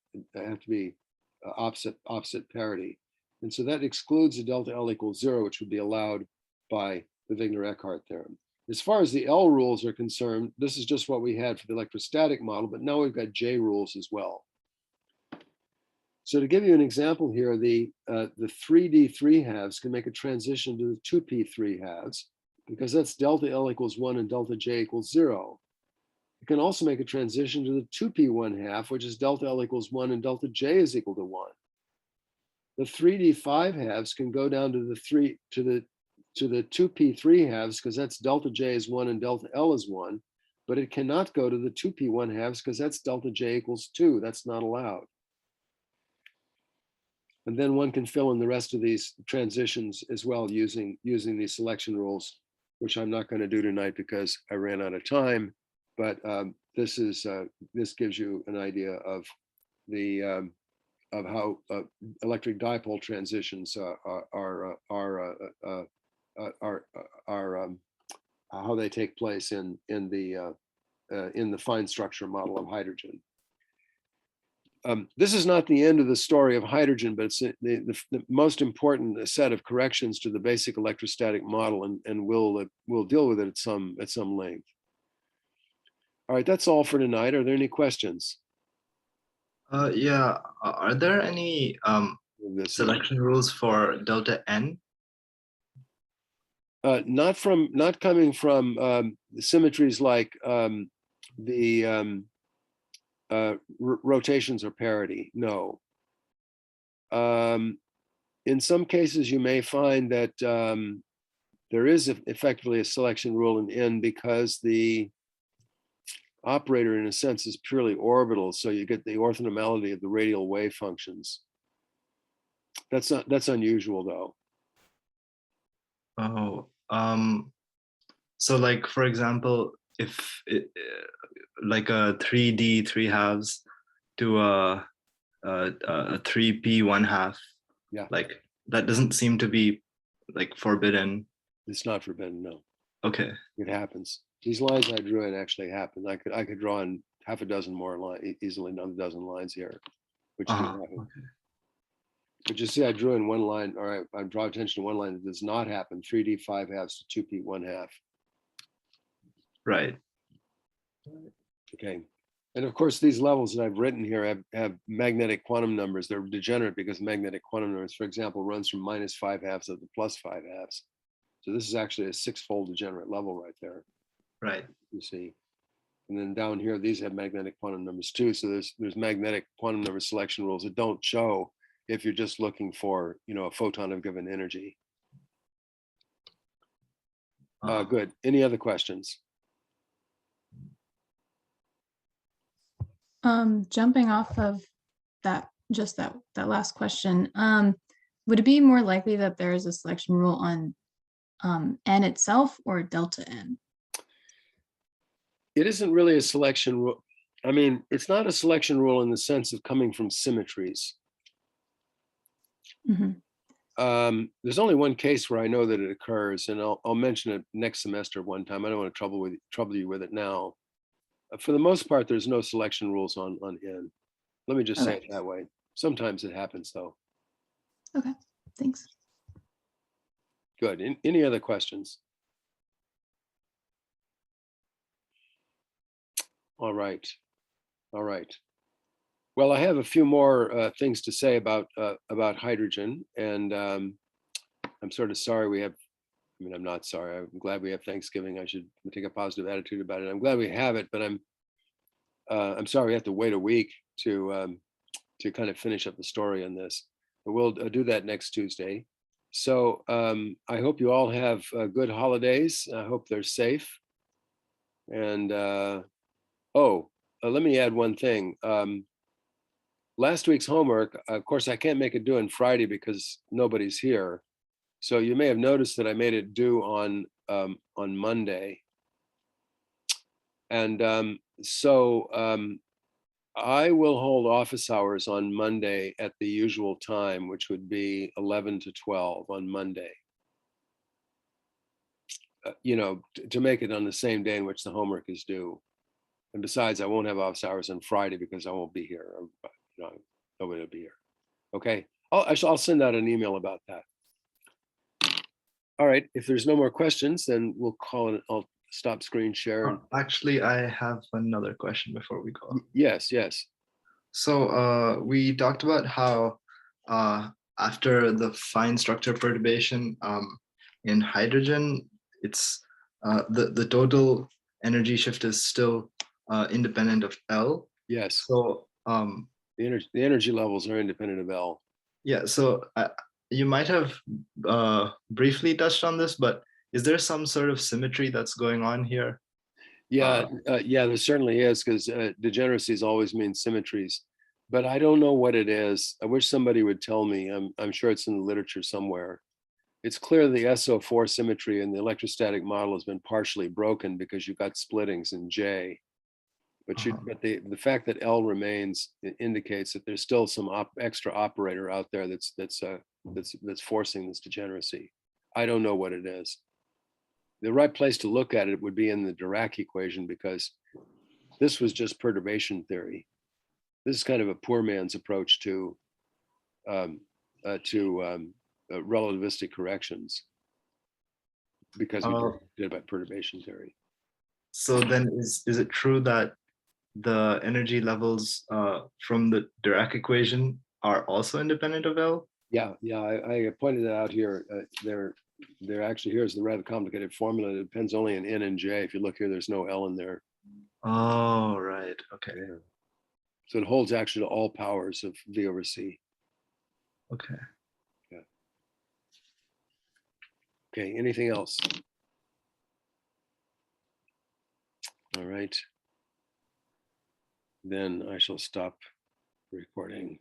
opposite parity, and so that excludes the delta L equals 0, which would be allowed by the Wigner-Eckhart theorem. As far as the L rules are concerned, this is just what we had for the electrostatic model, but now we've got J rules as well. So to give you an example here, the 3D 3 halves can make a transition to the 2P 3 halves, because that's delta L equals 1 and delta J equals 0. It can also make a transition to the 2P 1 half, which is delta L equals 1 and delta J is equal to 1. The 3D 5 halves can go down to the 2P 3 halves, because that's delta J is 1 and delta L is 1, but it cannot go to the 2P 1 halves because that's delta J equals 2. That's not allowed. And then one can fill in the rest of these transitions as well using these selection rules, which I'm not going to do tonight because I ran out of time. But this gives you an idea of the of how electric dipole transitions are how they take place in the fine structure model of hydrogen. This is not the end of the story of hydrogen, but it's the most important set of corrections to the basic electrostatic model, and we'll deal with it at some length. All right, that's all for tonight. Are there any questions? Yeah, are there any selection rules for delta N? Not coming from symmetries like the rotations or parity, no. In some cases, you may find that there is effectively a selection rule in N, because the operator, in a sense, is purely orbital, so you get the orthonormality of the radial wave functions. That's unusual, though. Oh, so like for example, if it, like a 3D 3/2 to a 3P 1/2, Yeah, like that doesn't seem to be like forbidden. it's not forbidden, no. Okay. It happens. These lines I drew in actually happened. I could draw in half a dozen more easily another dozen lines here, which do Uh-huh. happen. Okay. But you see, I drew in one line, or I draw attention to one line that does not happen, 3D 5/2 to 2P 1/2. Right. Okay. And of course, these levels that I've written here have magnetic quantum numbers. They're degenerate because magnetic quantum numbers, for example, runs from -5/2 up to +5/2. So this is actually a 6-fold degenerate level right there, Right. you see. And then down here, these have magnetic quantum numbers too. So there's magnetic quantum number selection rules that don't show if you're just looking for, a photon of given energy. Good. Any other questions? Jumping off of that, just that last question, would it be more likely that there is a selection rule on N itself or delta N? It isn't really a selection rule. I mean, it's not a selection rule in the sense of coming from symmetries. Mhm. There's only one case where I know that it occurs, and I'll mention it next semester one time. I don't want to trouble you with it now. For the most part, there's no selection rules on N. Let me just say Okay. it that way. Sometimes it happens though. Okay, thanks. Good. Any other questions? All right. All right. Well, I have a few more things to say about hydrogen, and I'm sort of sorry we have. I mean, I'm not sorry. I'm glad we have Thanksgiving. I should take a positive attitude about it. I'm glad we have it, but I'm sorry we have to wait a week to kind of finish up the story on this. But we'll do that next Tuesday. So I hope you all have good holidays. I hope they're safe. And let me add one thing. Last week's homework, of course, I can't make it due on Friday because nobody's here. So you may have noticed that I made it due on Monday. And I will hold office hours on Monday at the usual time, which would be 11 to 12 on Monday. To make it on the same day in which the homework is due. And besides, I won't have office hours on Friday because I won't be here. Nobody will be here. Okay, I'll send out an email about that. All right, if there's no more questions, then we'll call it. I'll stop screen share. Actually, I have another question before we go. Yes. So we talked about how after the fine structure perturbation in hydrogen, it's the total energy shift is still independent of L. Yes. So the energy levels are independent of L. Yeah. So you might have briefly touched on this, but is there some sort of symmetry that's going on here? Yeah, there certainly is, because degeneracies always mean symmetries, but I don't know what it is. I wish somebody would tell me. I'm sure it's in the literature somewhere. It's clear the SO4 symmetry in the electrostatic model has been partially broken because you've got splittings in J. But the fact that L remains indicates that there's still some extra operator out there that's forcing this degeneracy. I don't know what it is. The right place to look at it would be in the Dirac equation, because this was just perturbation theory. This is kind of a poor man's approach to relativistic corrections, because we did it by perturbation theory. So then is it true that the energy levels from the Dirac equation are also independent of L? Yeah, I pointed that out here. They're actually, here's the rather complicated formula. It depends only on N and J. If you look here, there's no L in there. Oh, right. Okay. Yeah. So it holds actually to all powers of V over C. Okay. Yeah. Okay, anything else? All right. Then I shall stop recording.